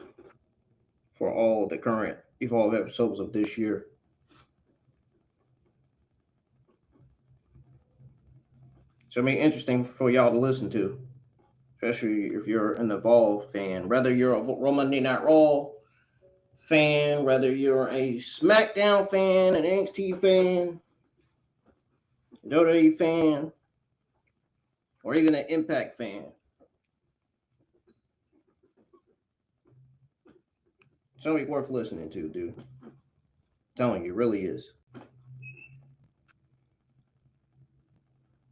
for all the current Evolve episodes of this year. So it'll be interesting for y'all to listen to, especially if you're an Evolve fan. Whether you're a Monday Night Raw fan, whether you're a SmackDown fan, an NXT fan, WWE fan, or even an Impact fan. It's something worth listening to, dude. I'm telling you, it really is.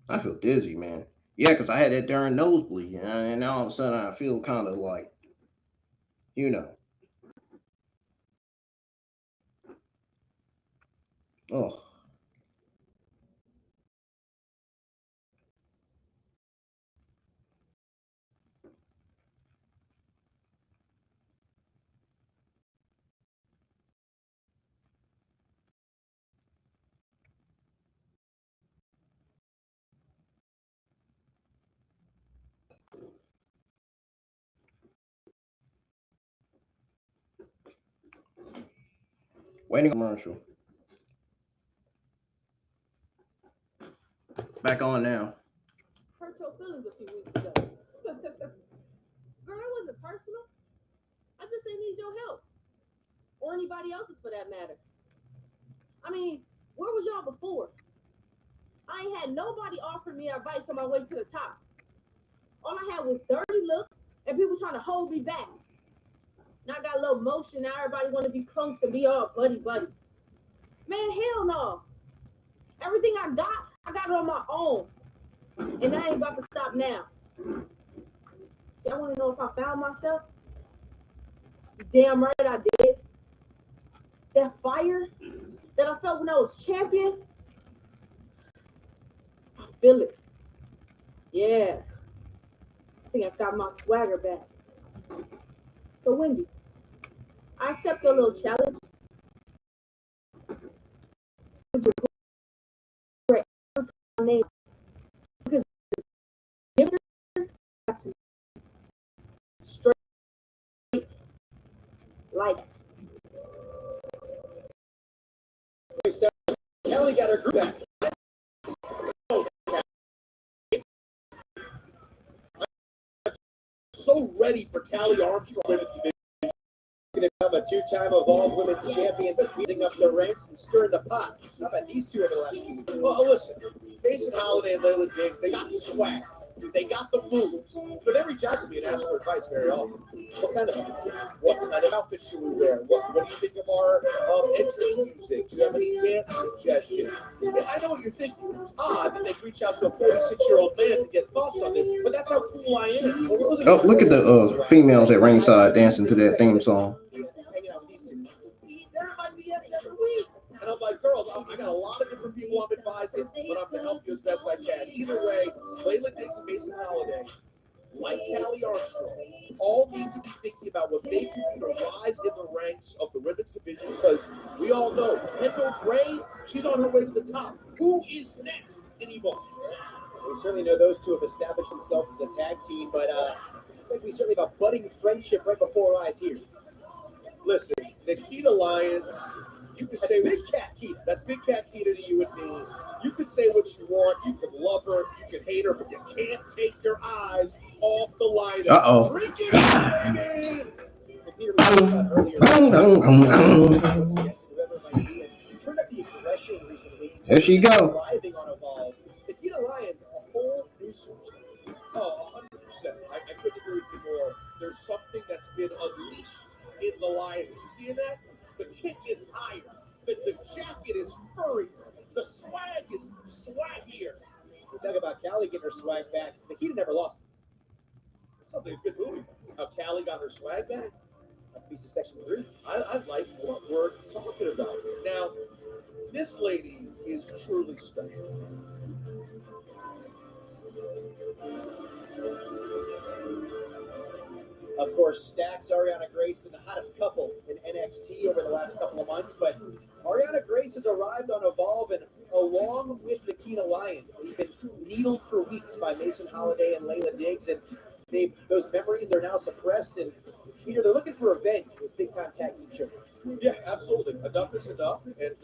I feel dizzy, man. Yeah, because I had that darn nosebleed, and now all of a sudden I feel kind of like, you know. Oh. Waiting commercial. Back on now. Hurt your feelings a few weeks ago. Girl, it wasn't personal. I just ain't need your help. Or anybody else's for that matter. I mean, where was y'all before? I ain't had nobody offering me advice on my way to the top. All I had was dirty looks and people trying to hold me back. Now I got a little motion. Now everybody want to be close and be all buddy. Man, hell no. Everything I got it on my own. And I ain't about to stop now. See, I want to know if I found myself. Damn right I did. That fire that I felt when I was champion, I feel it. Yeah. I think I got my swagger back. So Wendy, I accept your little challenge. Because straight like Kelly got her group back. So ready for Callie Armstrong in the division. Going to become a two-time Evolve Women's Champion, but beating up the ranks and stirring the pot. How about these two over the last few weeks? Well, listen, Masyn Holiday and Layla Diggs, they got the swag. They got the moves. But they reach out to me and ask for advice very often. What kind of advice? What kind of outfit should we wear? What do you think of our entrance music? Do you have any dance suggestions? Yeah, I know what you're thinking. It's odd that they reach out to a 46-year-old man to get thoughts on this, but that's how cool I am. Oh, look at the females at ringside dancing to that theme song. Hanging out with these two. They're in my DMs every week. And I'm like, girls, I got a lot of different people I'm advising, but I'm going to help you as best I can. Either way, Layla Diggs and Masyn Holiday, like Callie Armstrong, all need to be thinking about what they can do to rise in the ranks of the women's division, because we all know Kendall Gray, she's on her way to the top. Who is next in Evolve? We certainly know those two have established themselves as a tag team, but it's like we certainly have a budding friendship right before our eyes here. Listen, Nikkita Lyons, you can say Big Cat Keita. That's Big Cat Keita to you and me. You can say what you want. You can love her. You can hate her, but you can't take your eyes off the line. Uh-oh. There she go. Arriving on Evolve. Nikkita Lyons, a whole new source. Oh, 100%. I couldn't agree with you more. There's something that's been unleashed in the Lions. You see that? The kick is higher. The jacket is furry. The swag is swaggier. We talk about Callie getting her swag back. Nikkita never lost it. Something a good movie. How Callie got her swag back. That's piece of section 3. I like what we're talking about. Now, this lady is truly special. Of course, Stack's Arianna Grace been the hottest couple in NXT over the last couple of months, but Arianna Grace has arrived on Evolve, and along with Nikkita Lyons, they've been needled for weeks by Masyn Holiday and Layla Diggs, and those memories are now suppressed, and Peter, they're looking for revenge in this big-time tag team show. Yeah, absolutely. Enough is enough, and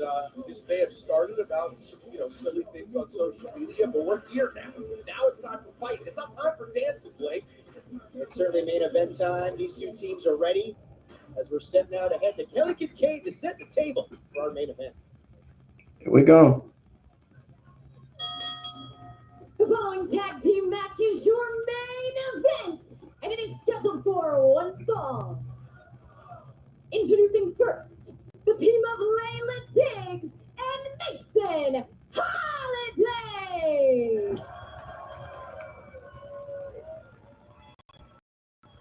this may have started about some, silly things on social media, but we're here now. Now it's time for fighting. It's not time for dancing, Blake. It's certainly main event time. These two teams are ready as we're setting out ahead to Kelly Kincaid to set the table for our main event. Here we go. The following tag team match is your main event, and it is scheduled for one fall. Introducing first, the team of Layla Diggs and Masyn Holiday.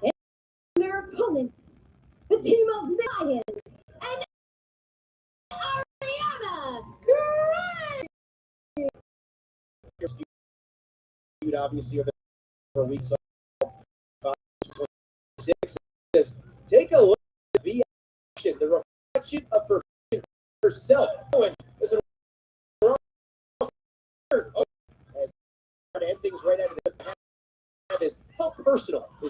And their opponents, the team of Lions and Arianna Grace. Obviously, over the weeks, 26 says, take a look at the action, the reflection of herself. As to end things right out of the is how personal. I'm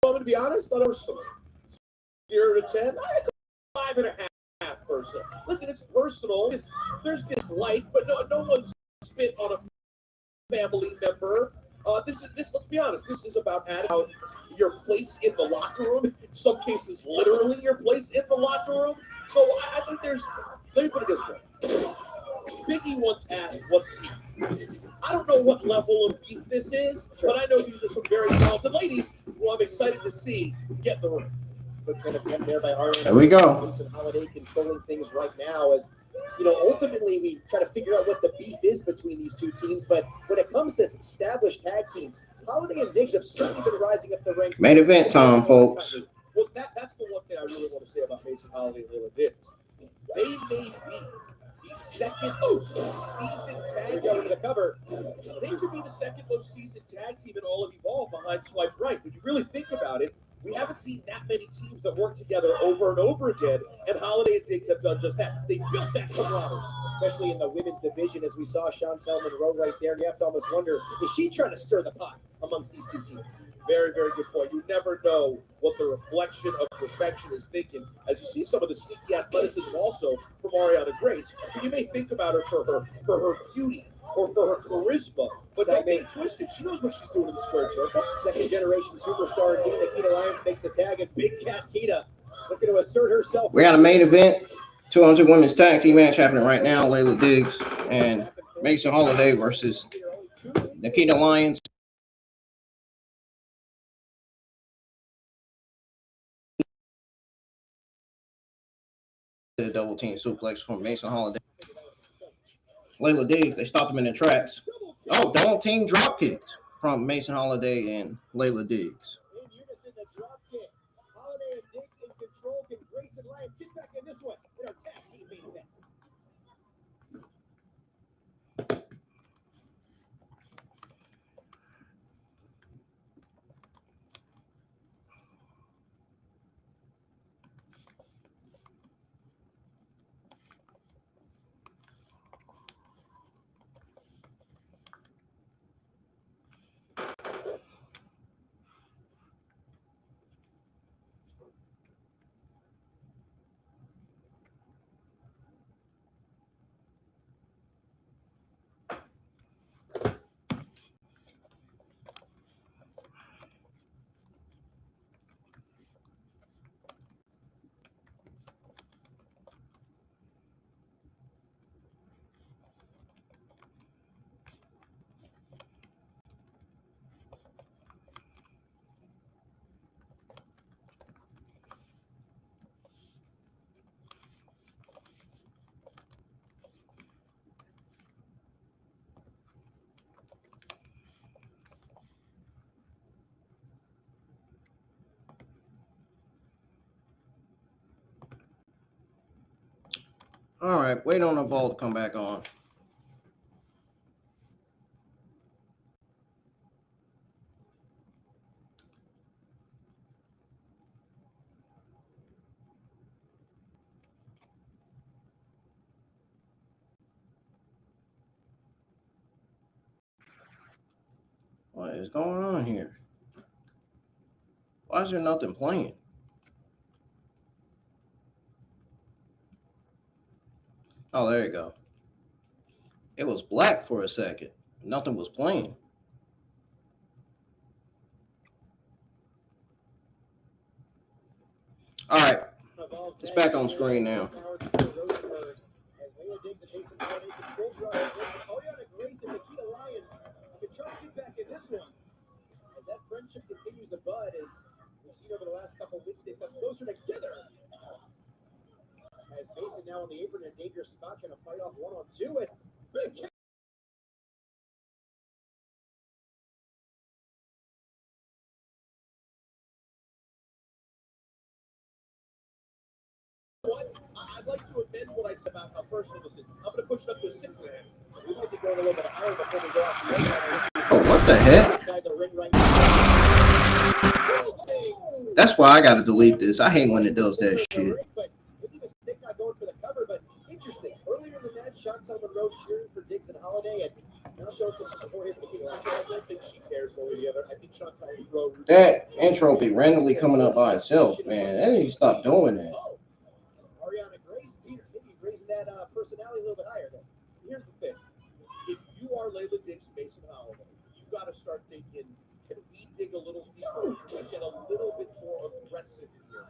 going to be honest, I don't 0 to 10. 5.5 person. Listen, it's personal. There's dislike, but no one's spit on a family member. This. Let's be honest. This is about your place in the locker room. In some cases, literally your place in the locker room. So I think there's. Let me put it this way. Biggie once asked, "What's beef?" I don't know what level of beef this is, but I know these are some very talented ladies who I'm excited to see get in the ring. Good attempt there by Arianna. There we go. Masyn Holiday controlling things right now. As you know, ultimately we try to figure out what the beef is between these two teams. But when it comes to established tag teams, Holiday and Diggs have certainly been rising up the ranks. Main event time, folks. Well, that's the one thing I really want to say about Masyn Holiday and Layla Diggs. They may be the second most seasoned tag team. The cover. They could be the second most seasoned tag team in all of Evolve behind Swipe Right. When you really think about it, we haven't seen that many teams that work together over and over again, and Holiday and Diggs have done just that. They built that camaraderie. Especially in the women's division, as we saw Chantel Monroe right there. You have to almost wonder, is she trying to stir the pot amongst these two teams? Very, very good point. You never know what the reflection of perfection is thinking. As you see some of the sneaky athleticism also from Arianna Grace, you may think about her for her beauty or for her charisma, but don't get twisted. She knows what she's doing in the square circle. Second generation superstar Nikkita Lyons makes the tag, and Big Cat Kita looking to assert herself. We got a main event, 200 women's tag team match happening right now. Layla Diggs and Masyn Holiday versus Nikkita Lyons. The double team suplex from Masyn Holiday. Layla Diggs, they stopped him in the tracks. Oh, double team drop kicks from Masyn Holiday and Layla Diggs. In unison, the drop kick. Holiday and Diggs in control. Can Grace and Lyons get back in this one in our tag team main event? All right, wait on the Evolve to come back on. What is going on here? Why is there nothing playing? Oh, there you go. It was black for a second. Nothing was playing. All right, it's back on screen now. As Layla Diggs and Masyn Holiday control Arianna Grace and Nikkita Lyons have been trying to get back in this one. As that friendship continues to bud, as we've seen over the last couple of weeks, they've come closer together. As Masyn now on the apron in a dangerous spot, trying to fight off 1-on-2, and Big Cat. I'd like to amend what I said about how personal this is. I'm going to push it up to a 6.5. We might be going a little bit higher before we go out to the Oh, what the heck? Inside the ring right now. That's why I got to delete this. I hate when it does that shit. But making a mistake not going for the cover, but interesting. Earlier in the match, Chantel Monroe cheering for Diggs and Holiday, and now showing some support here for Nikkita Lyons. I don't think she cares one way or the other. I think Chantel Monroe. That intro be randomly coming up by itself, man. They need to stop doing that. personality a little bit higher, though. Here's the thing. If you are Layla Diggs Masyn Holiday, you got to start thinking, can we dig a little deeper and get a little bit more aggressive here?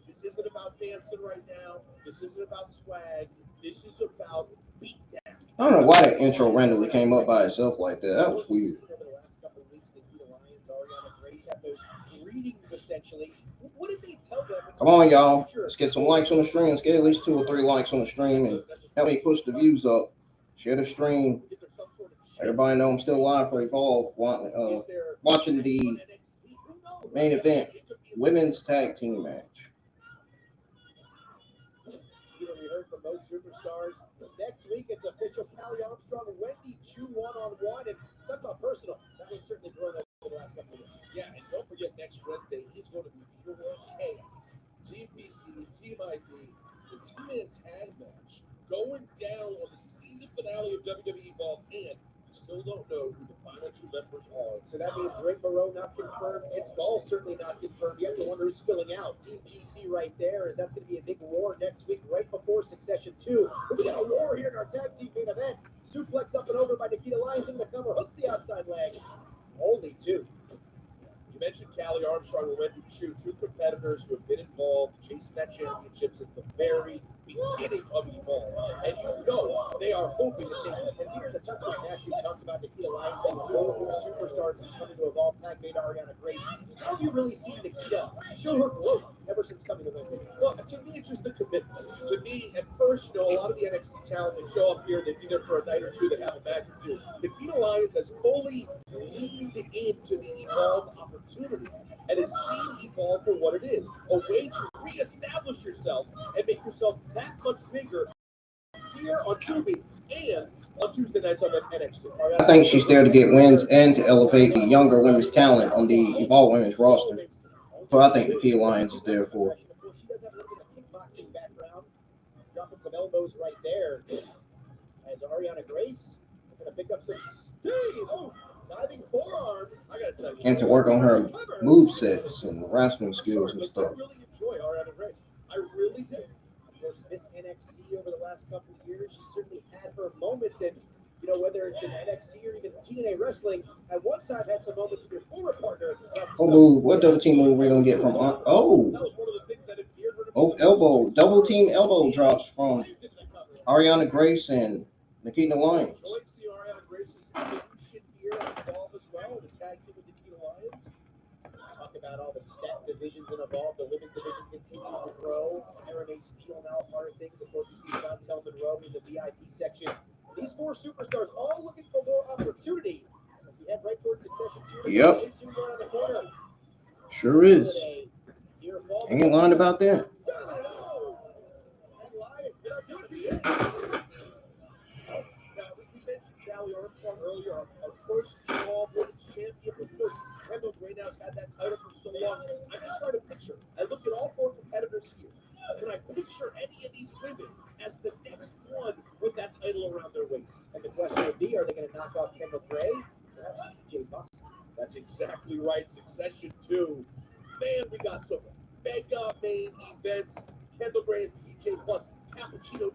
This isn't about dancing right now. This isn't about swag. This is about beatdown. I don't know why that intro randomly came up by itself like that. That was weird. Over the last couple of weeks, Nikkita Lyons Arianna Grace had those readings essentially. What did they tell them? Come on, y'all. Let's get some likes on the stream. Let's get at least 2 or 3 likes on the stream and help me push the views up. Share the stream. Everybody know I'm still live for Evolve, watching the main event women's tag team match. We heard from those superstars. Next week, it's official. Callie Armstrong and Wendy Chu one-on-one. And talk about personal. That one's certainly grown over the last couple of weeks. Yeah, and don't forget next Wednesday is going to be pure chaos. Team BC, Team ID, the two-man tag match going down on the season finale of WWE Evolve, and we still don't know who the final 2 members are. So that means Drake Morreaux not confirmed. It's Gall certainly not confirmed. You have to wonder who's filling out. Team GC right there, as that's going to be a big war next week, right before Succession 2. But we got a war here in our tag team main event. Suplex up and over by Nikkita Lyons in the cover. Hooks the outside leg. Only 2. You mentioned Callie Armstrong and Wendy Chu, 2 competitors who have been involved chasing that championship since the very beginning of Evolve. And you know they are hoping to take it. And here in the top of this match, we talked about Nikkita Lyons being 4 new superstars that's coming to Evolve, tag mate Arianna Grace. How have you really seen Nikkita show her growth ever since coming to Wednesday? Well, to me, it's just the commitment. To me, at first, a lot of the NXT talent that show up here, they be there for a night or 2, they have a match or 2. Nikkita Lyons has fully leaned into the Evolve opportunity and has seen Evolve for what it is, a way to reestablish yourself and make yourself that much bigger here on Tubi and on Tuesday nights on NXT. I think she's there to get wins and to elevate the younger women's talent on the Evolve women's roster. So I think Nikkita Lyons is there for. She does have a little bit of kickboxing background, dropping some elbows right there. As Arianna Grace, going to pick up some speed. Oh, diving forearm. I got to tell you. And to work on her move sets and wrestling skills and stuff. I really enjoy Arianna Grace. I really do. Of course, Miss NXT over the last couple of years, she certainly had her moments, and whether it's in NXT or even TNA wrestling, at one time had some moments with your former partner. What move? What double team move we're gonna get from? Oh, That was one of the things that endeared her to both double team elbow drops from Arianna Grace and Nikkita Lyons. I like to see Arianna Grace's evolution here at Evolve as well, the tag team with Nikkita Lyons. Talk about all the step divisions in Evolve. The women's division continues to grow. RMA Steel now a part of things. Of course, we see Dante Monroe in the VIP section. These 4 superstars all looking for more opportunity as we head right towards Succession 2. Yep. Sure is. Ain't lying about that. Now, we mentioned Callie Armstrong earlier, our first Evolve Women's Champion. Of course, Kendall Gray now's had that title for so long. I'm just trying to picture. I look at all 4 competitors here. Can I picture any of these women as the next one with that title around their waist? And the question would be, are they going to knock off Kendall Gray? Perhaps PJ Masyn. That's exactly right. Succession 2. Man, we got some mega main events. Kendall Gray and PJ plus Cappuccino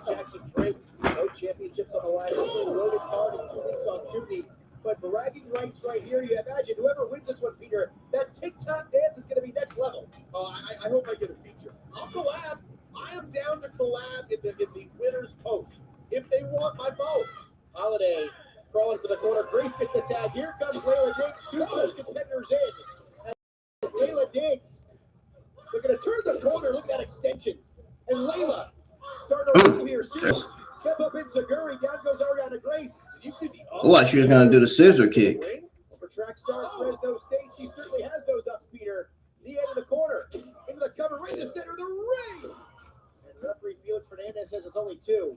Jackson Drake. No championships on the line. Only a loaded card in 2 weeks on Tubi. But bragging rights right here, you imagine whoever wins this one, Peter, that TikTok dance is going to be next level. I hope I get a feature. I'll collab. I am down to collab in the winner's post if they want my vote. Holiday crawling for the corner. Grace gets the tag. Here comes Layla Diggs. 2 push competitors in. As Layla Diggs, they're going to turn the corner. Look at that extension. And Layla starting to roll here. Step up in Saguri. Down goes Arianna Grace. Did you see the Looked like she was gonna do the scissor kick. For track star Fresno State, she certainly has those up, Peter. Knee into the corner. Into the cover. Right in the center of the ring. And referee Felix Fernandez says it's only 2.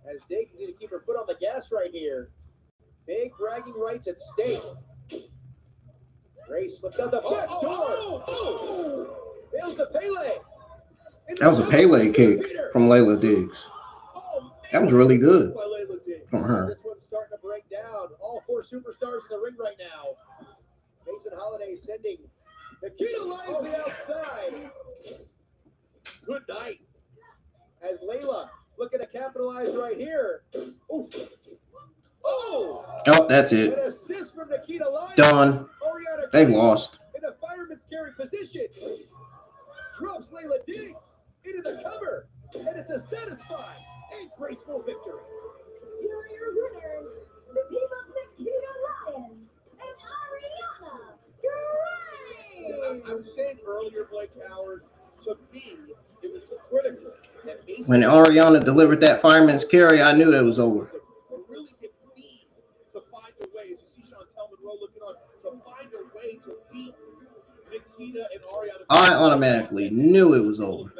As they continue to keep her foot on the gas right here. Big bragging rights at stake. Grace slips out the back door. Nails the Pele. That was a Pele kick from Layla Diggs. That was really good from her. This one's starting to break down. All 4 superstars in the ring right now. Masyn Holiday sending Nikkita Lyons to the outside. Good night. As Layla looking to capitalize right here. Oof. Oh! Oh, that's An it. assist from Nikkita Lyons. Done. Arianna They Grace lost. in a fireman's carry position. Drops Layla Diggs into the cover. And it's a satisfying and graceful victory. Here are your winners, the team of Nikkita Lyons and Arianna Grace. I was saying earlier, Blake Howard, to me, it was critical that When Arianna delivered that fireman's carry, I knew it was over. really convened to find a way, as you see Chantel Monroe looking on, to find a way to beat Nikkita and Arianna. I automatically knew it was over.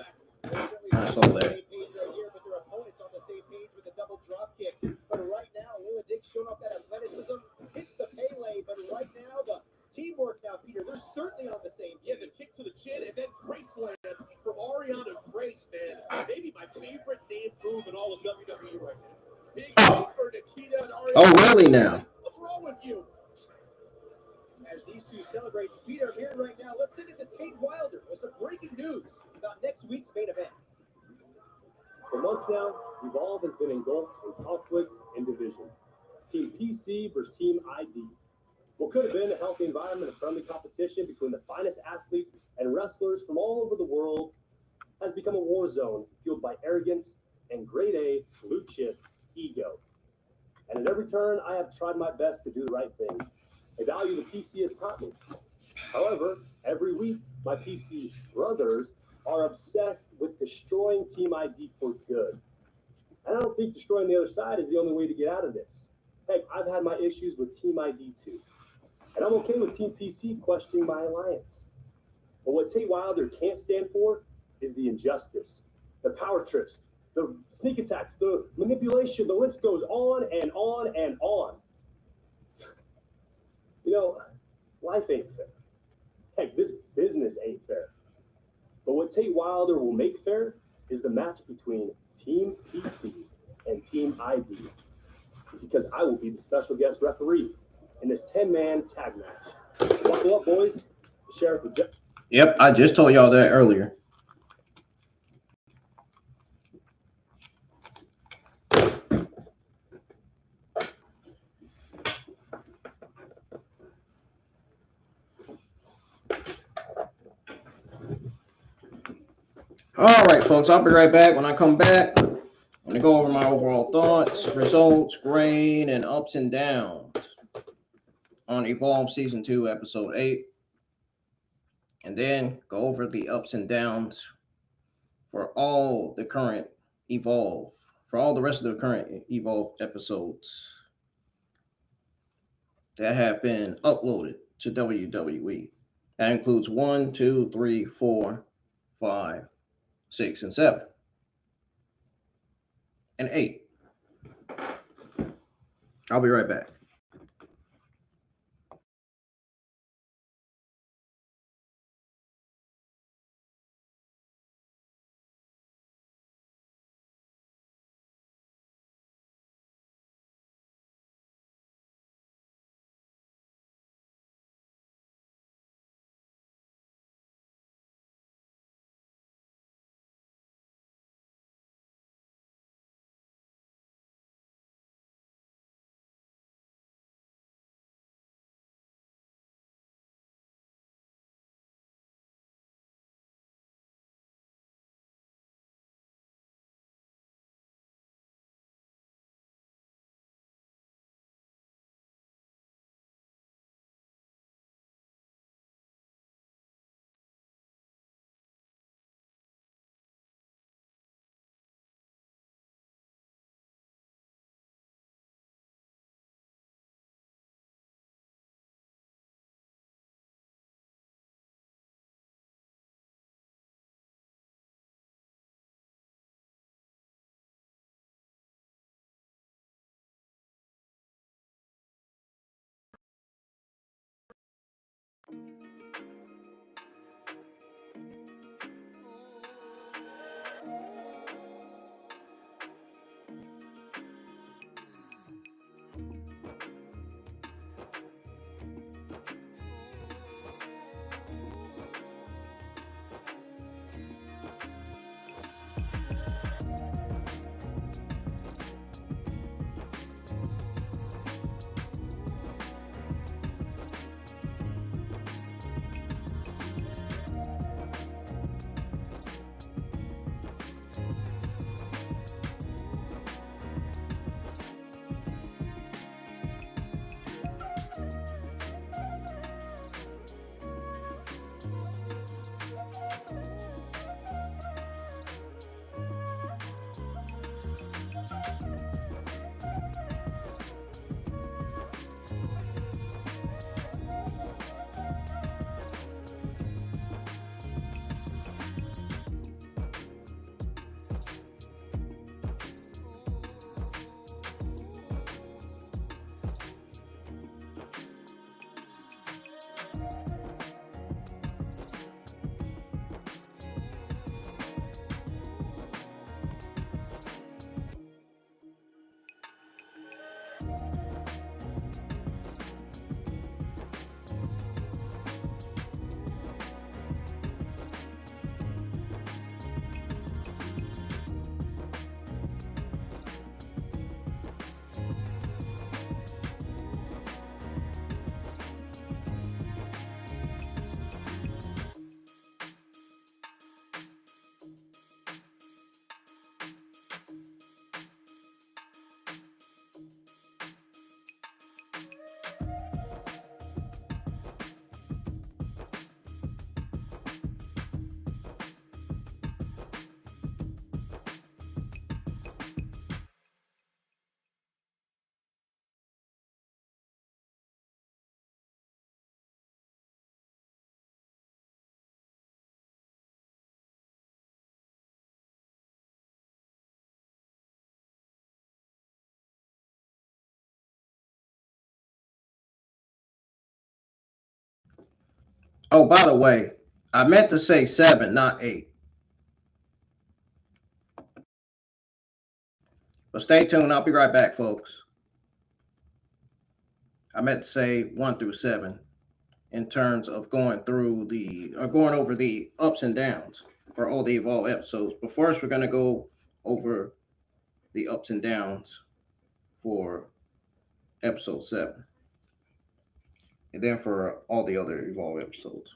I saw that. But their opponents on the same page with a double drop kick. But right now, Layla Diggs showing off that athleticism, hits the Pele. But right now, the teamwork now, Peter, they're certainly on the same. Yeah, the kick to the chin and then Graceland from Arianna Grace, man. Maybe my favorite name move in all of WWE right now. Big Oh. for Nikkita and Arianna. Oh, really now? What's wrong with you? As these two celebrate, Peter, here right now, let's send it to Tate Wilder with some breaking news about next week's main event. For months now, Evolve has been engulfed in conflict and division. Team PC versus Team ID. What could have been a healthy environment of friendly competition between the finest athletes and wrestlers from all over the world has become a war zone fueled by arrogance and grade A blue chip ego. And at every turn, I have tried my best to do the right thing, a value the PC has taught me. However, every week, my PC brothers are obsessed with destroying Team ID for good. And I don't think destroying the other side is the only way to get out of this. Heck, I've had my issues with Team ID too. And I'm okay with Team PC questioning my alliance. But what Tate Wilder can't stand for is the injustice, the power trips, the sneak attacks, the manipulation. The list goes on and on and on. You know, life ain't fair. Heck, this business ain't fair. But what Tate Wilder will make fair is the match between Team PC and Team ID. Because I will be the special guest referee in this 10-man tag match. Buckle up, boys. The Sheriff of Yep, I just told y'all that earlier. All right, folks, I'll be right back. When I come back, I'm going to go over my overall thoughts, results, grade, and ups and downs on Evolve Season 2, Episode 8. And then go over the ups and downs for all the current Evolve, for all the rest of the current Evolve episodes that have been uploaded to WWE. That includes 1, 2, 3, 4, 5, 6, and 7, and 8. I'll be right back. Oh, by the way, I meant to say 7, not 8. But stay tuned. I'll be right back, folks. I meant to say 1 through 7 in terms of going over the ups and downs for all the Evolve episodes. But first, we're going to go over the ups and downs for episode 7. And then for all the other Evolve episodes.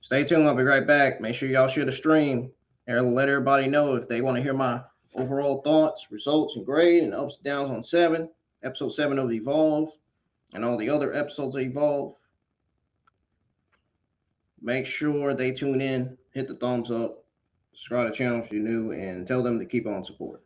Stay tuned. I'll be right back. Make sure y'all share the stream and let everybody know if they want to hear my overall thoughts, results, and grade, and ups and downs on episode 7 of Evolve, and all the other episodes of Evolve. Make sure they tune in, hit the thumbs up, subscribe to the channel if you're new, and tell them to keep on supporting.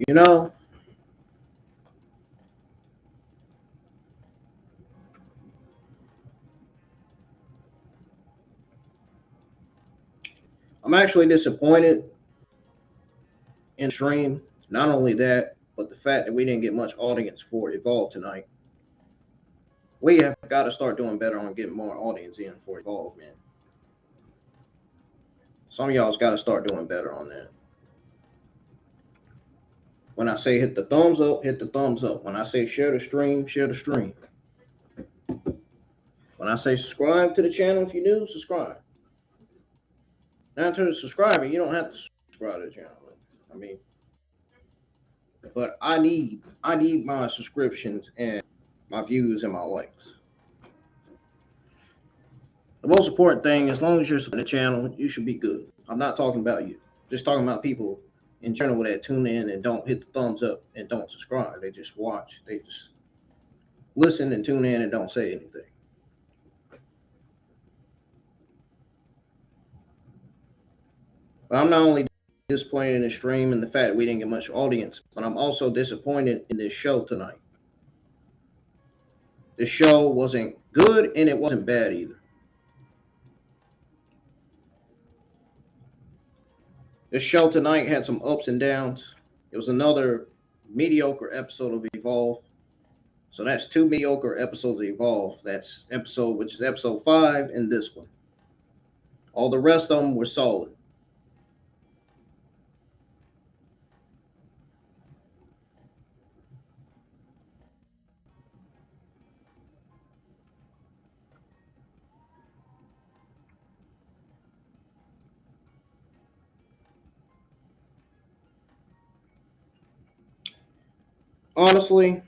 You know, I'm actually disappointed in the stream. Not only that, but the fact that we didn't get much audience for Evolve tonight. We have got to start doing better on getting more audience in for Evolve, man. Some of y'all's got to start doing better on that. When I say hit the thumbs up, hit the thumbs up. When I say share the stream, share the stream. When I say subscribe to the channel, if you're new, subscribe. Now, in terms of subscribing, you don't have to subscribe to the channel. I mean, but I need my subscriptions and my views and my likes. The most important thing, as long as you're supporting the channel, you should be good. I'm not talking about you. Just talking about people in general that tune in and don't hit the thumbs up and don't subscribe. They just watch. They just listen and tune in and don't say anything. But I'm not only disappointed in the stream and the fact that we didn't get much audience, but I'm also disappointed in this show tonight. The show wasn't good and it wasn't bad either. The show tonight had some ups and downs. It was another mediocre episode of Evolve. So that's 2 mediocre episodes of Evolve. That's which is episode 5 and this one. All the rest of them were solid. Honestly,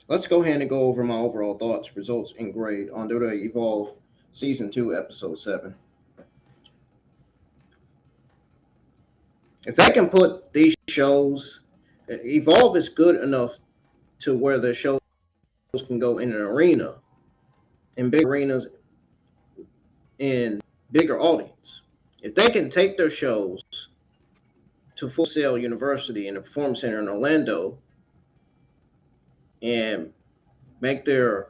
let's go ahead and go over my overall thoughts, results, and grade on WWE Evolve Season 2, Episode 7. If they can put these shows, Evolve is good enough to where the shows can go in an arena, in big arenas, in bigger audience. If they can take their shows to Full Sail University in the Performance Center in Orlando and make their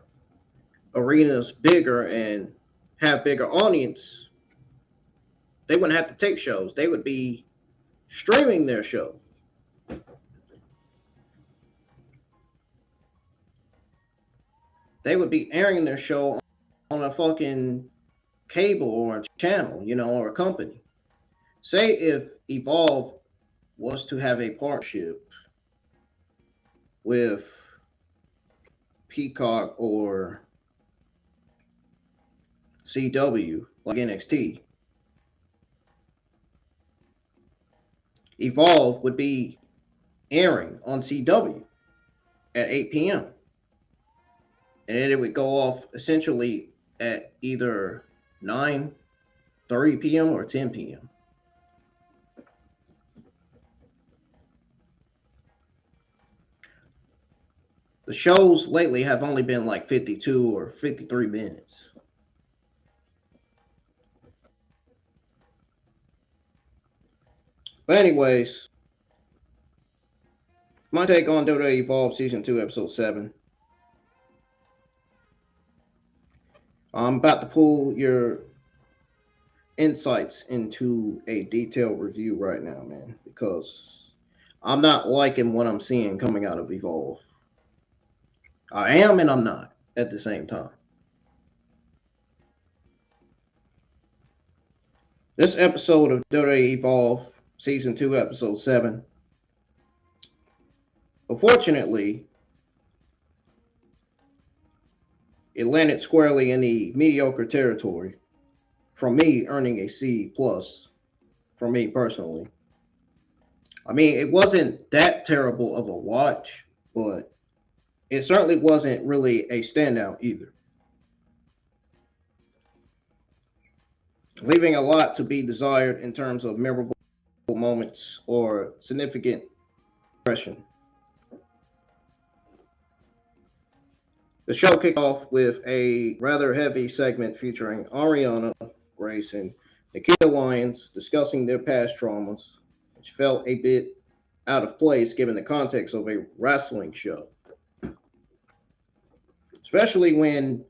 arenas bigger and have bigger audience, they wouldn't have to tape shows. They would be streaming their show. They would be airing their show on a fucking cable or a channel, or a company. Say if Evolve was to have a partnership with Peacock or CW, like NXT, Evolve would be airing on CW at 8 p.m. And then it would go off essentially at either 9:30 p.m. or 10 p.m. The shows lately have only been like 52 or 53 minutes. But anyways, my take on WWE Evolve Season 2, Episode 7. I'm about to pull your insights into a detailed review right now, man, because I'm not liking what I'm seeing coming out of Evolve. I am and I'm not at the same time. This episode of WWE Evolve Season 2, Episode 7, unfortunately, it landed squarely in the mediocre territory, from me earning a C+, for me personally. I mean, it wasn't that terrible of a watch, but it certainly wasn't really a standout either. Leaving a lot to be desired in terms of memorable moments or significant impression. The show kicked off with a rather heavy segment featuring Arianna Grace and Nikkita Lyons discussing their past traumas, which felt a bit out of place given the context of a wrestling show, especially when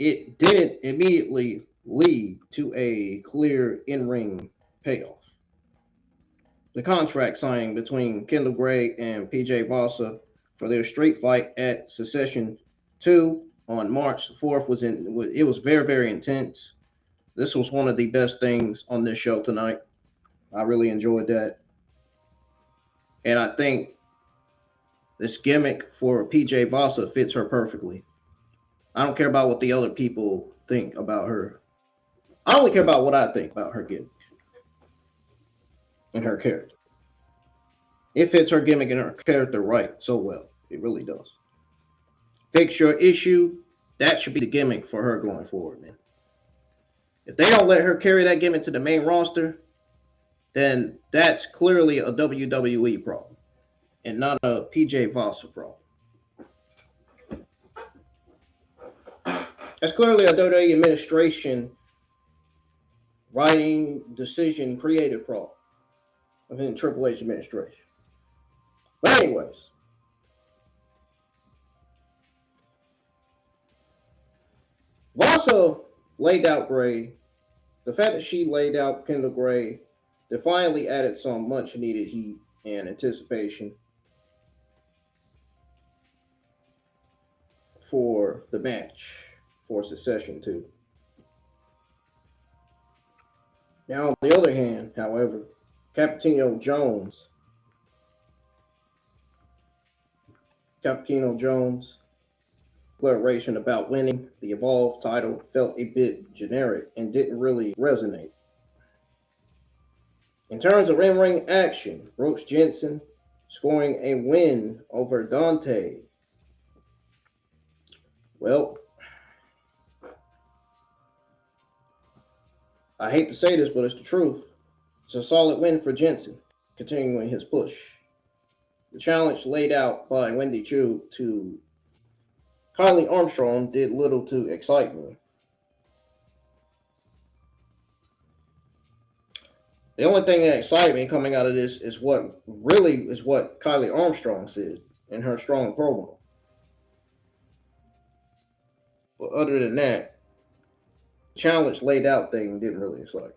it didn't immediately lead to a clear in-ring payoff. The contract signing between Kendall Gray and PJ Vasa for their street fight at Secession 2 on March 4th was very, very intense. This was one of the best things on this show tonight. I really enjoyed that. And I think this gimmick for PJ Vasa fits her perfectly. I don't care about what the other people think about her. I only care about what I think about her gimmick and her character. It fits her gimmick and her character right so well. It really does. Fix your issue. That should be the gimmick for her going forward, man. If they don't let her carry that gimmick to the main roster, then that's clearly a WWE problem and not a PJ Vasa problem. That's clearly a WWE administration writing, decision, creative problem within Triple H administration. But anyways, Vasa laid out Gray. The fact that she laid out Kendall Gray defiantly added some much needed heat and anticipation for the match for Secession 2. Now, on the other hand, however, Capitino Jones' declaration about winning the Evolve title felt a bit generic and didn't really resonate. In terms of in-ring action, Brooks Jensen scoring a win over Dante. Well, I hate to say this, but it's the truth. It's a solid win for Jensen, continuing his push. The challenge laid out by Wendy Chu to Kylie Armstrong did little to excite me. The only thing that excited me coming out of this is what Kylie Armstrong said in her strong promo. But other than that, the challenge laid out thing didn't really excite.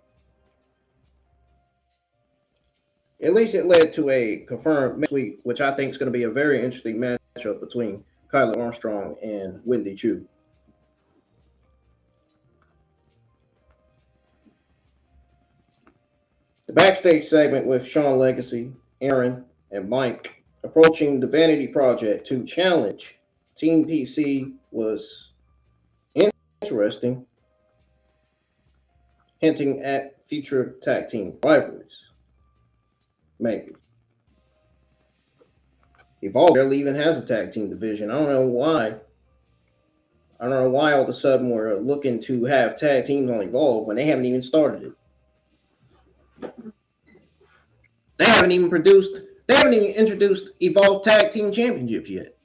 At least it led to a confirmed next week, which I think is going to be a very interesting matchup between Kylie Armstrong and Wendy Chu. The backstage segment with Sean Legacy, Aaron, and Mike approaching the Vanity Project to challenge Team PC was interesting, hinting at future tag team rivalries. Maybe. Evolve barely even has a tag team division. I don't know why all of a sudden we're looking to have tag teams on Evolve when they haven't even started it. They haven't even introduced Evolve Tag Team Championships yet.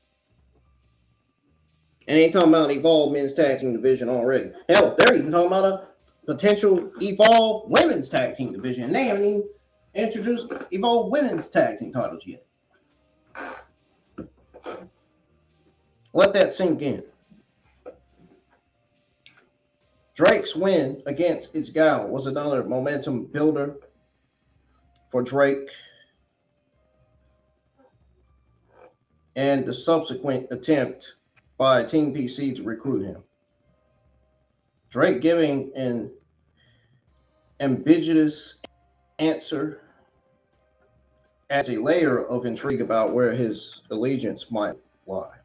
And they ain't talking about Evolve Men's Tag Team Division already. Hell, they're even talking about a potential Evolve Women's Tag Team Division. And they haven't even introduced Evolve Women's Tag Team titles yet. Let that sink in. Drake's win against Itzgal was another momentum builder for Drake, and the subsequent attempt by Team PC to recruit him. Drake giving an ambiguous answer adds a layer of intrigue about where his allegiance might lie.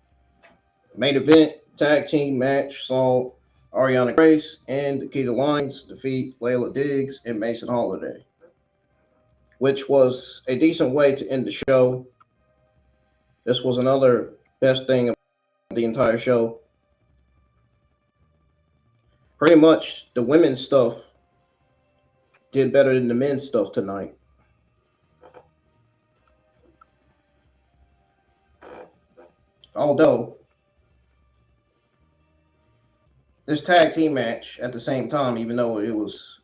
The main event tag team match saw Arianna Grace and Nikkita Lyons defeat Layla Diggs and Masyn Holiday, which was a decent way to end the show. This was another best thing of the entire show. Pretty much the women's stuff did better than the men's stuff tonight. Although this tag team match at the same time, even though it was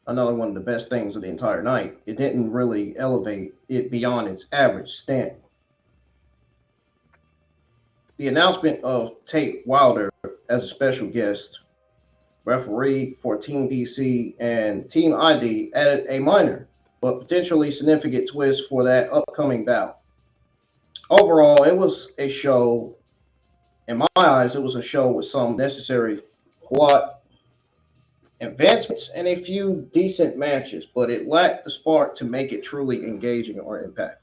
another one of the best things of the entire night, it didn't really elevate it beyond its average standing. The announcement of Tate Wilder as a special guest referee for Team PC and Team ID added a minor but potentially significant twist for that upcoming bout. Overall, it was a show, in my eyes, it was a show with some necessary plot advancements and a few decent matches, but it lacked the spark to make it truly engaging or impactful.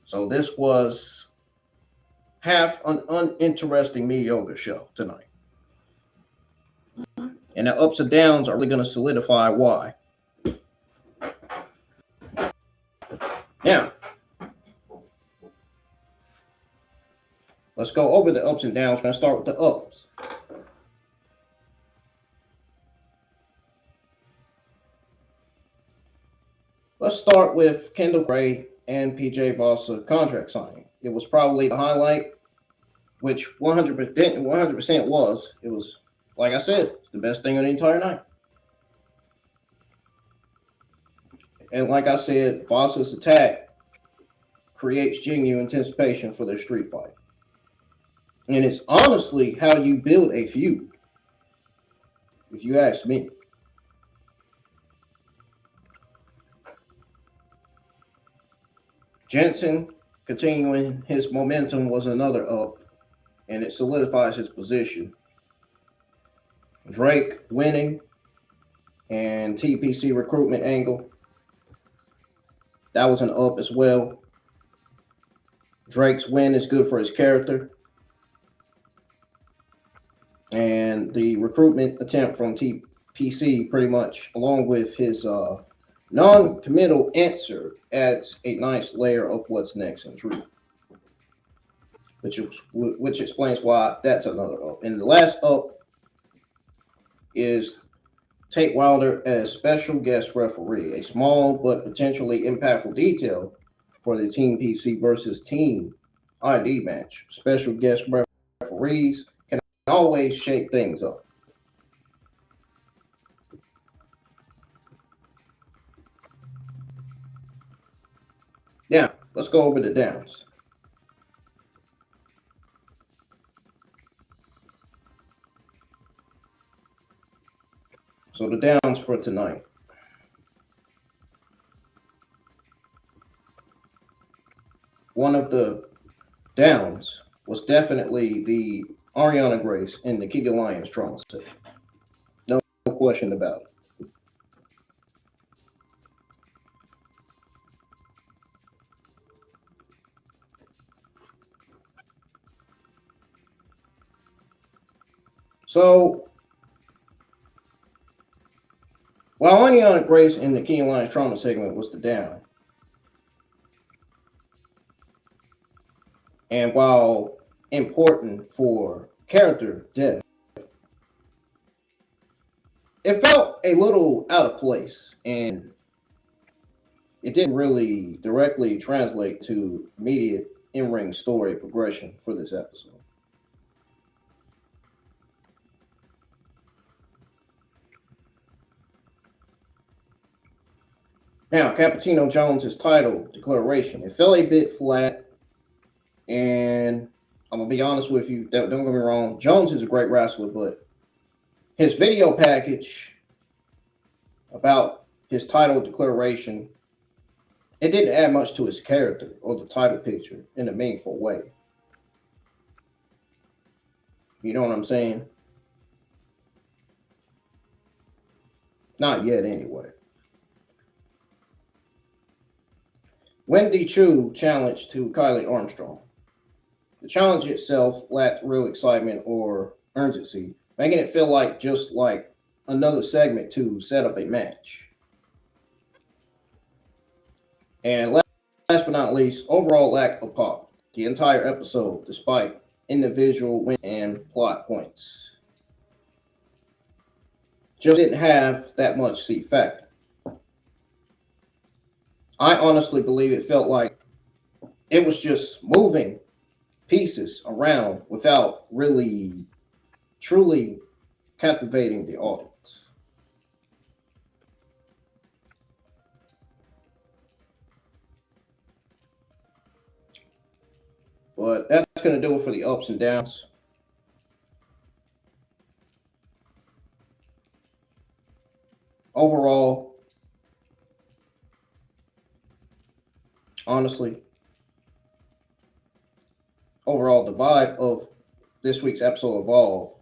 So this was half an uninteresting, mediocre show tonight. And the ups and downs are really going to solidify why. Now, let's go over the ups and downs. We're going to start with the ups. Let's start with Kendall Gray and PJ Vossa contract signing. It was probably the highlight, which 100% was. It was, like I said, it's the best thing of the entire night. And like I said, Vossa's attack creates genuine anticipation for their street fight. And it's honestly how you build a feud, if you ask me. Jensen continuing his momentum was another up, and it solidifies his position. Drake winning and TPC recruitment angle, that was an up as well. Drake's win is good for his character. And the recruitment attempt from TPC pretty much, along with his non-committal answer, adds a nice layer of what's next in truth, which explains why that's another up. And the last up is Tate Wilder as special guest referee, a small but potentially impactful detail for the Team PC versus Team ID match. Special guest referees can always shake things up. Now, let's go over the downs. So the downs for tonight. One of the downs was definitely the Arianna Grace and Nikkita Lyons trauma set. No question about it. So, while Arianna Grace and the Nikkita Lyons trauma segment was the down, and while important for character depth, it felt a little out of place, and it didn't really directly translate to immediate in-ring story progression for this episode. Now, Capitino Jones's title declaration, it fell a bit flat, and I'm going to be honest with you, don't get me wrong, Jones is a great wrestler, but his video package about his title declaration, it didn't add much to his character or the title picture in a meaningful way. You know what I'm saying? Not yet, anyway. Wendy Chu challenge to Kylie Armstrong. The challenge itself lacked real excitement or urgency, making it feel like just like another segment to set up a match. And last but not least, overall lack of pop. The entire episode, despite individual win and plot points, just didn't have that much C factor. I honestly believe it felt like it was just moving pieces around without really, truly captivating the audience. But that's going to do it for the ups and downs. Overall, honestly, overall, the vibe of this week's episode of Evolve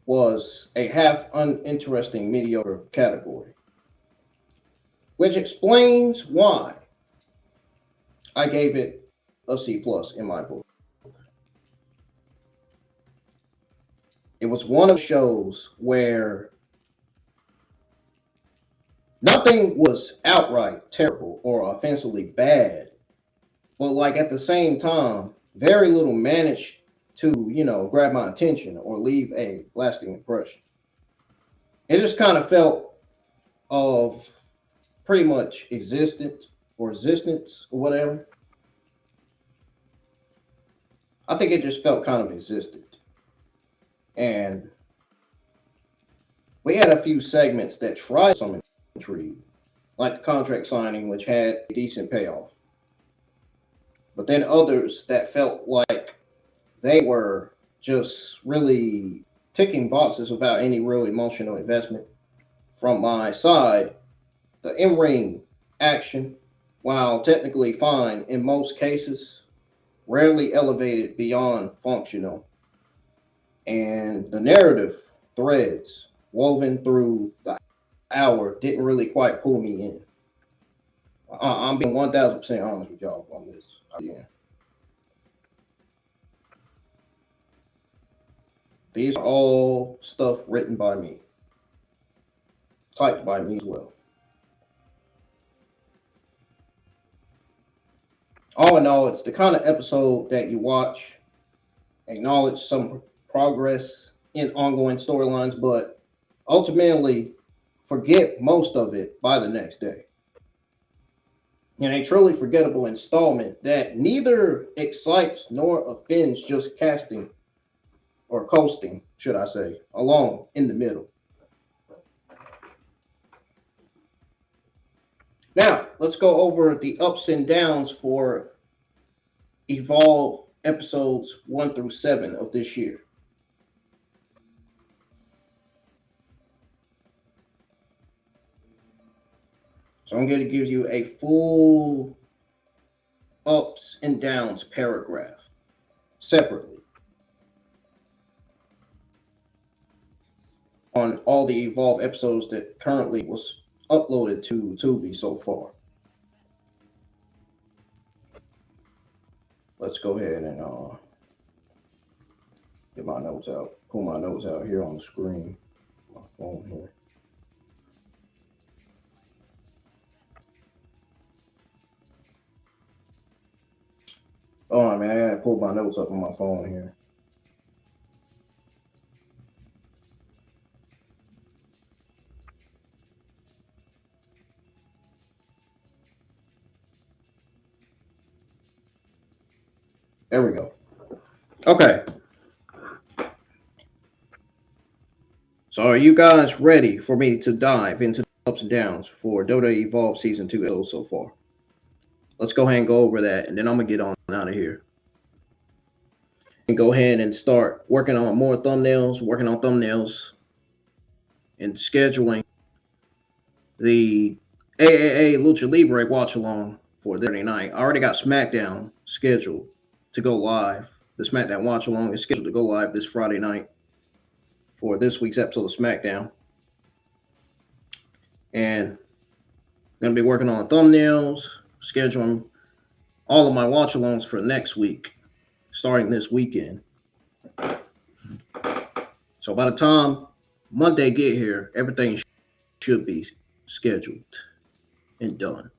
was a half uninteresting mediocre category, which explains why I gave it a C+ in my book. It was one of the shows where nothing was outright terrible or offensively bad, but like at the same time, very little managed to, grab my attention or leave a lasting impression. It just kind of felt of pretty much existence or whatever. I think it just felt kind of existent. And we had a few segments that tried some intrigue, like the contract signing, which had a decent payoff. But then others that felt like they were just really ticking boxes without any real emotional investment. From my side, the in-ring action, while technically fine in most cases, rarely elevated beyond functional. And the narrative threads woven through the hour didn't really quite pull me in. I'm being 1,000% honest with y'all on this. Yeah. These are all stuff written by me, typed by me as well. All in all, it's the kind of episode that you watch, acknowledge some progress in ongoing storylines, but ultimately forget most of it by the next day. And a truly forgettable installment that neither excites nor offends, just casting or coasting, should I say, along in the middle. Now, let's go over the ups and downs for Evolve episodes 1 through 7 of this year. So I'm going to give you a full ups and downs paragraph separately on all the Evolve episodes that currently was uploaded to Tubi so far. Let's go ahead and get my notes out, pull my notes out here on the screen, my phone here. Oh man, I gotta pull my notes up on my phone here. There we go. Okay. So are you guys ready for me to dive into the ups and downs for WWE Evolve Season 2 so far? Let's go ahead and go over that, and then I'm going to get on out of here. And go ahead and start working on more thumbnails, and scheduling the AAA Lucha Libre watch-along for Thursday night. I already got SmackDown scheduled to go live. The SmackDown watch-along is scheduled to go live this Friday night for this week's episode of SmackDown. And I'm going to be working on thumbnails, scheduling all of my watch-alongs for next week, starting this weekend. So by the time Monday get here, everything should be scheduled and done.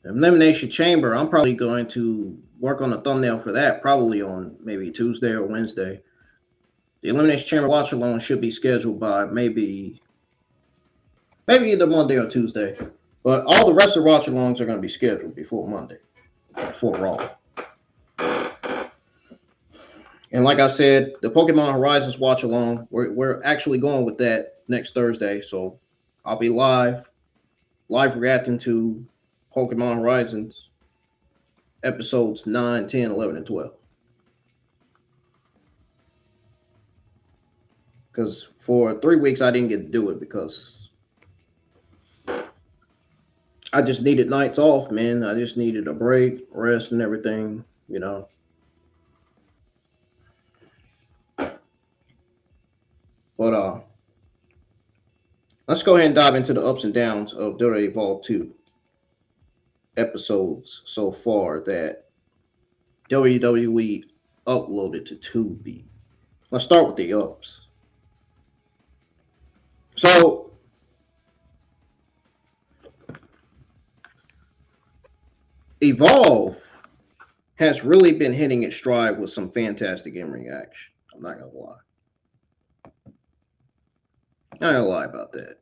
Elimination Chamber, I'm probably going to work on a thumbnail for that probably on maybe Tuesday or Wednesday. The Elimination Chamber watch along should be scheduled by maybe either Monday or Tuesday. But all the rest of the watch alongs are going to be scheduled before Monday, before Raw. And like I said, the Pokemon Horizons watch along, we're actually going with that next Thursday. So I'll be live reacting to Pokemon Horizons episodes 9, 10, 11, and 12. Because for 3 weeks, I didn't get to do it because I just needed nights off, man. I just needed a break, rest, and everything, you know. But let's go ahead and dive into the ups and downs of WWE Evolve 2 episodes so far that WWE uploaded to Tubi. Let's start with the ups. So, Evolve has really been hitting its stride with some fantastic in-ring action. I'm not going to lie. I'm not going to lie about that.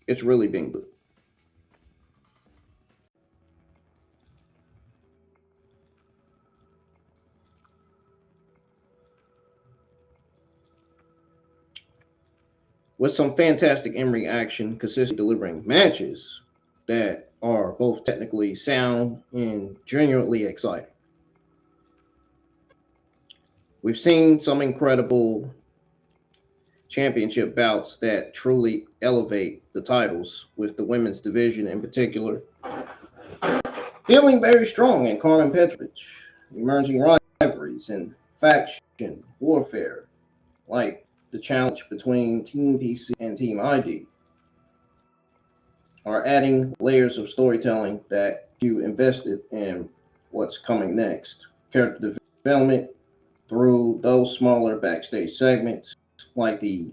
It's really been good. With some fantastic in-ring action, consistently delivering matches that are both technically sound and genuinely exciting. We've seen some incredible championship bouts that truly elevate the titles, with the women's division in particular feeling very strong in Carmen Petrovich, emerging rivalries and faction warfare, like the challenge between Team PC and Team ID, are adding layers of storytelling that you invested in what's coming next. Character development through those smaller backstage segments, like the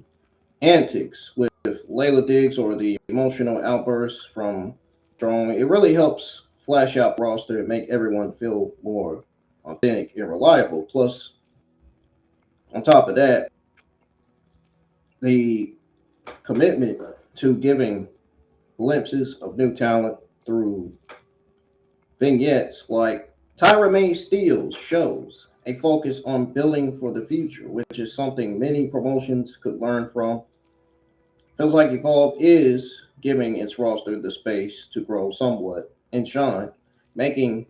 antics with Layla Diggs or the emotional outbursts from Strong. It really helps flash out the roster and make everyone feel more authentic and reliable. Plus, on top of that, the commitment to giving glimpses of new talent through vignettes like Tyra May Steele's shows a focus on building for the future, which is something many promotions could learn from. Feels like Evolve is giving its roster the space to grow somewhat and shine, making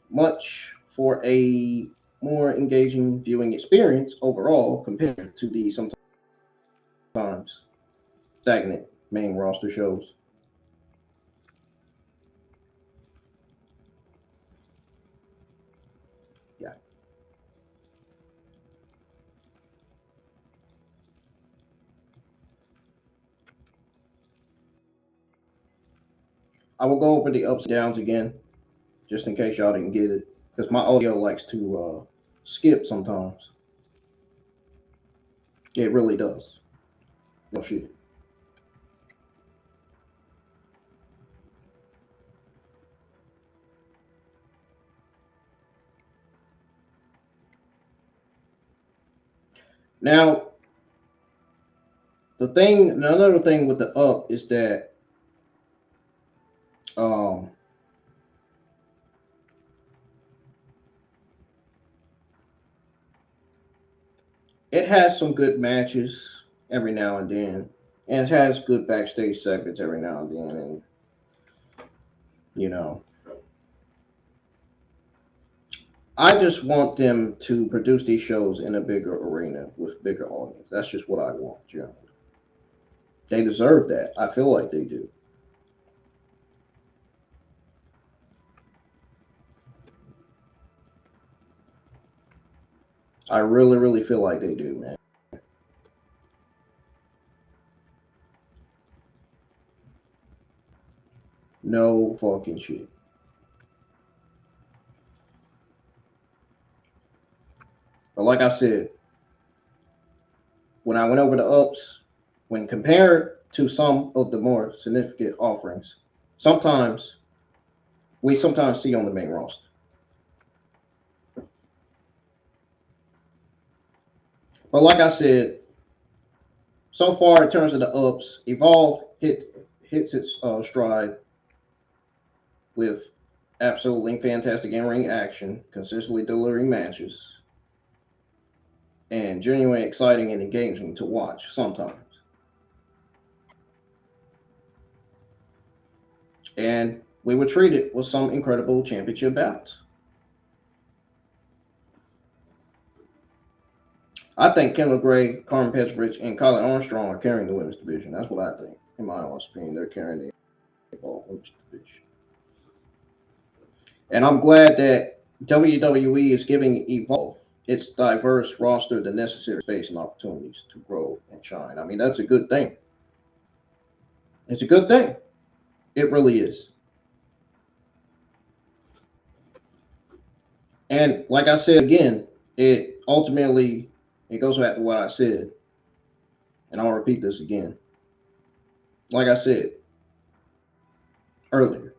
much for a more engaging viewing experience overall compared to the sometimes stagnant main roster shows. Yeah. I will go over the ups and downs again, just in case y'all didn't get it, because my audio likes to skip sometimes. It really does. No shit. Now, another thing with the up is that it has some good matches every now and then, and it has good backstage segments every now and then, and you know, I just want them to produce these shows in a bigger arena with bigger audience. That's just what I want, generally. They deserve that. I feel like they do. I really, really feel like they do, man. No fucking shit. But like I said, when I went over the ups, when compared to some of the more significant offerings, we sometimes see on the main roster. But like I said, so far in terms of the ups, Evolve hits its stride with absolutely fantastic in-ring action, consistently delivering matches, and genuinely exciting and engaging to watch sometimes. And we were treated with some incredible championship bouts. I think Kendall Gray, Carmen Petrovich, and Kylie Armstrong are carrying the women's division. That's what I think. In my honest opinion, they're carrying the Evolve women's division. And I'm glad that WWE is giving Evolve its diverse roster the necessary space and opportunities to grow and shine. I mean, that's a good thing. It's a good thing. It really is. And like I said again, it ultimately goes back to what I said, and I'll repeat this again. Like I said earlier,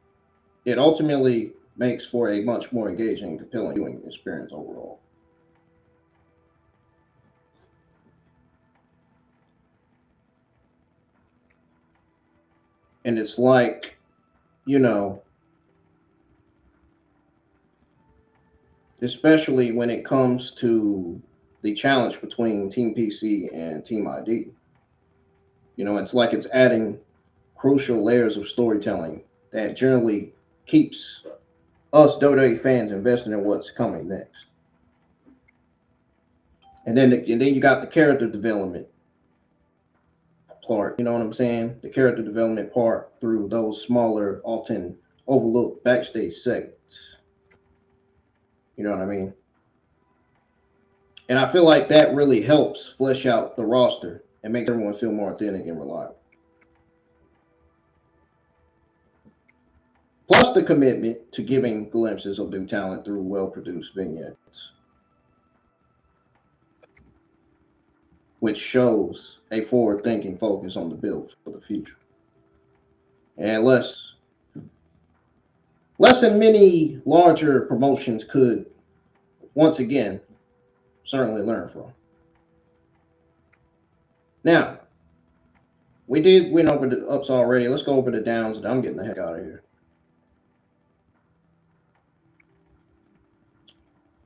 it ultimately makes for a much more engaging and compelling viewing experience overall. And it's like, you know, especially when it comes to the challenge between Team PC and Team ID. You know, it's like it's adding crucial layers of storytelling that generally keeps us WWE fans invested in what's coming next. And then you got the character development part. You know what I'm saying? The character development part through those smaller, often overlooked backstage segments. You know what I mean? And I feel like that really helps flesh out the roster and make everyone feel more authentic and reliable. Plus the commitment to giving glimpses of new talent through well-produced vignettes, which shows a forward-thinking focus on the build for the future. And less than many larger promotions could, once again, certainly learn from. Now, we did win over the ups already. Let's go over the downs, and I'm getting the heck out of here.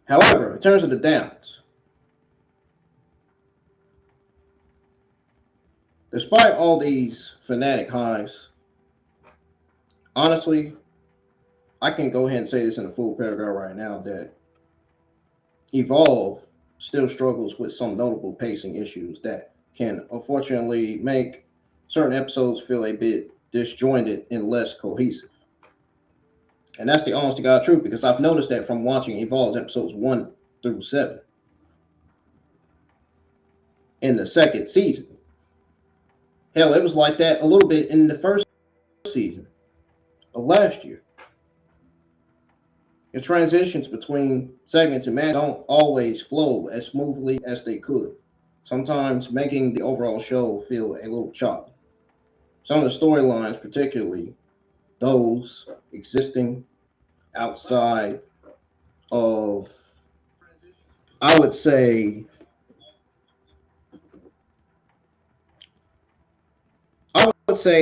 However, in terms of the downs, despite all these fanatic highs, honestly, I can go ahead and say this in a full paragraph right now that Evolve still struggles with some notable pacing issues that can unfortunately make certain episodes feel a bit disjointed and less cohesive. And that's the honest to God truth, because I've noticed that from watching Evolve's episodes 1 through 7 in the second season. Hell, it was like that a little bit in the first season of last year. The transitions between segments and matches don't always flow as smoothly as they could, sometimes making the overall show feel a little choppy. Some of the storylines, particularly those existing outside of, I would say,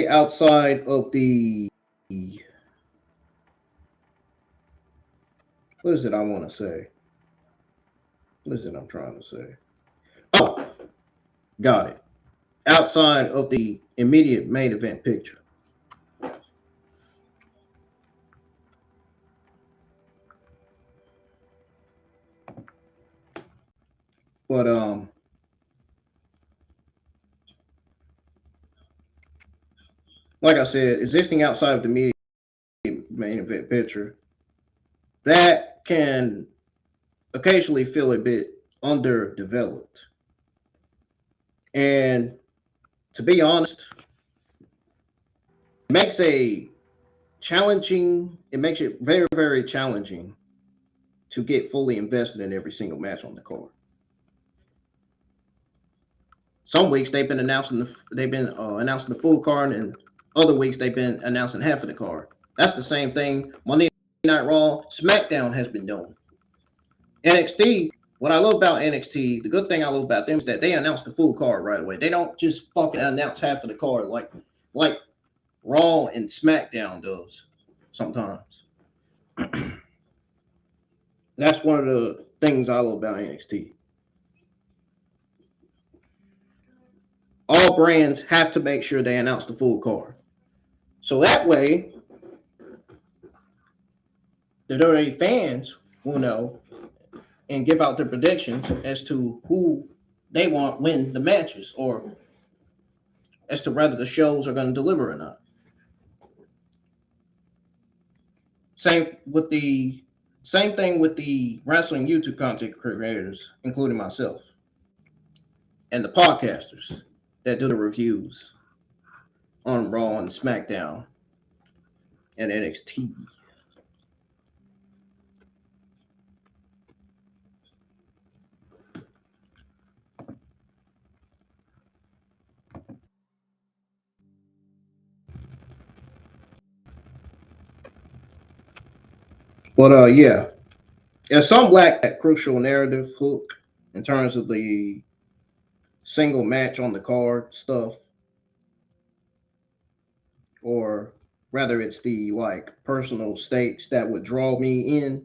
outside of the, what is it I want to say? What is it I'm trying to say? Oh, got it. Outside of the immediate main event picture. But like I said, existing outside of the immediate main event picture, that can occasionally feel a bit underdeveloped. And to be honest, it makes it very, very challenging to get fully invested in every single match on the card. Some weeks they've been announcing the full card, and other weeks they've been announcing half of the card. That's the same thing Monday Night Raw, SmackDown has been doing. NXT, what I love about NXT, the good thing I love about them is that they announce the full card right away. They don't just fucking announce half of the card like Raw and SmackDown does sometimes. That's one of the things I love about NXT. All brands have to make sure they announce the full card. So that way, the WWE fans will know and give out their predictions as to who they want win the matches, or as to whether the shows are going to deliver or not. Same thing with the wrestling YouTube content creators, including myself, and the podcasters that do the reviews on Raw and SmackDown and NXT. But yeah, if some lack that crucial narrative hook in terms of the single match on the card stuff, or rather it's the like personal stakes that would draw me in,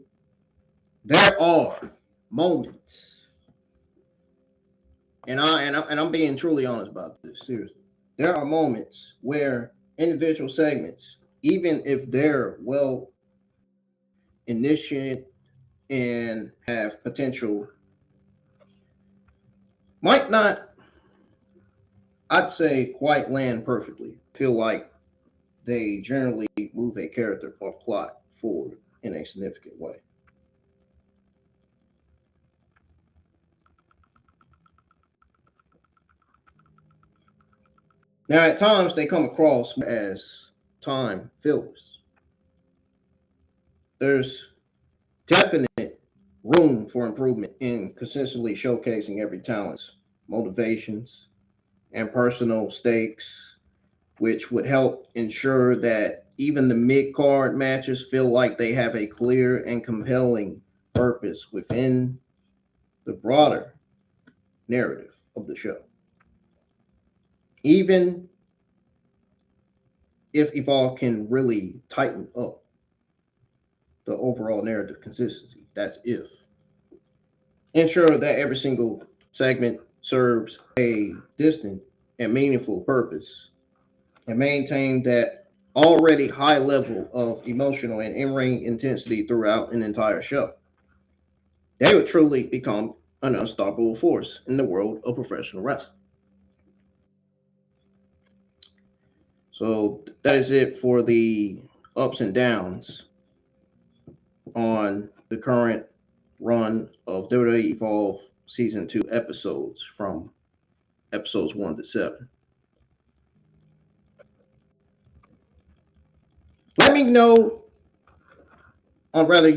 there are moments, and I'm being truly honest about this, seriously. There are moments where individual segments, even if they're well initiated and have potential, might not, I'd say, quite land perfectly. Feel like they generally move a character or plot forward in a significant way. Now, at times, they come across as time fillers. There's definite room for improvement in consistently showcasing every talent's motivations and personal stakes, which would help ensure that even the mid-card matches feel like they have a clear and compelling purpose within the broader narrative of the show. Even if Evolve can really tighten up the overall narrative consistency, that's if. Ensure that every single segment serves a distinct and meaningful purpose, and maintain that already high level of emotional and in-ring intensity throughout an entire show. They would truly become an unstoppable force in the world of professional wrestling. So that is it for the ups and downs on the current run of WWE Evolve Season 2 episodes, from episodes 1 to 7. Let me know on whether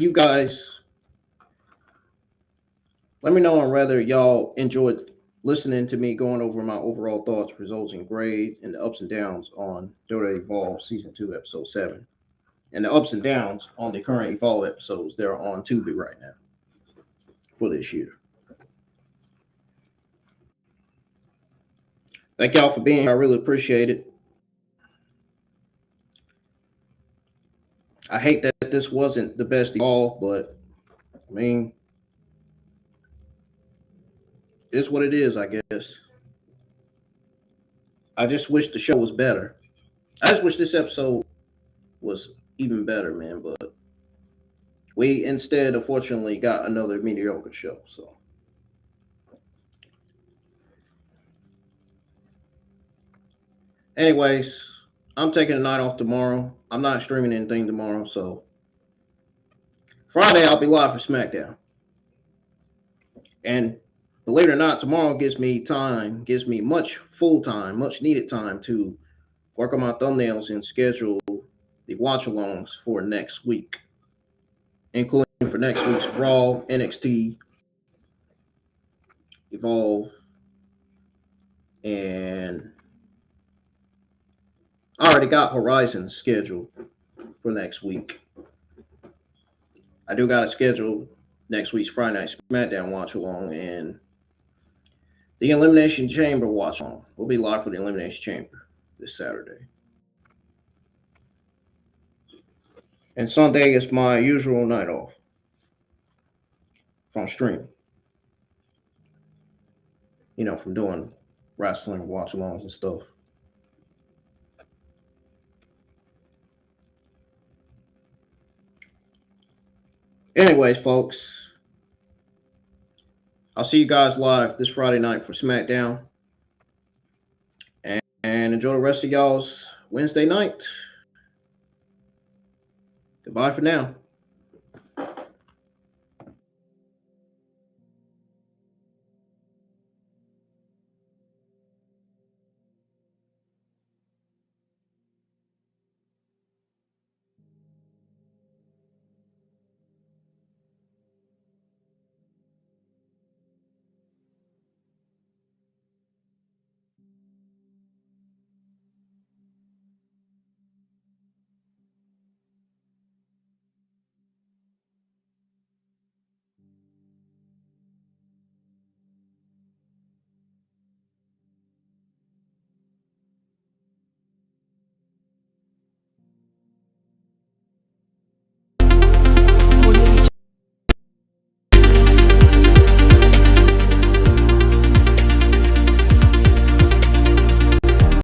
y'all enjoyed listening to me going over my overall thoughts, results, and grades, and the ups and downs on WWE Evolve Season 2, Episode 7, and the ups and downs on the current Evolve episodes that are on Tubi right now for this year. Thank y'all for being here. I really appreciate it. I hate that this wasn't the best Evolve, but I mean, it's what it is, I guess. I just wish the show was better. I just wish this episode was even better, man. But we instead, unfortunately, got another mediocre show. So, anyways, I'm taking a night off tomorrow. I'm not streaming anything tomorrow. So, Friday, I'll be live for SmackDown. And believe it or not, tomorrow gives me much full time, much needed time to work on my thumbnails and schedule the watch alongs for next week, including for next week's Raw, NXT, Evolve, and I already got Horizon scheduled for next week. I do got to schedule next week's Friday Night SmackDown watch along and the Elimination Chamber watch along. We'll be live for the Elimination Chamber this Saturday. And Sunday is my usual night off from streaming. You know, from doing wrestling watch alongs and stuff. Anyways, folks, I'll see you guys live this Friday night for SmackDown. And enjoy the rest of y'all's Wednesday night. Goodbye for now.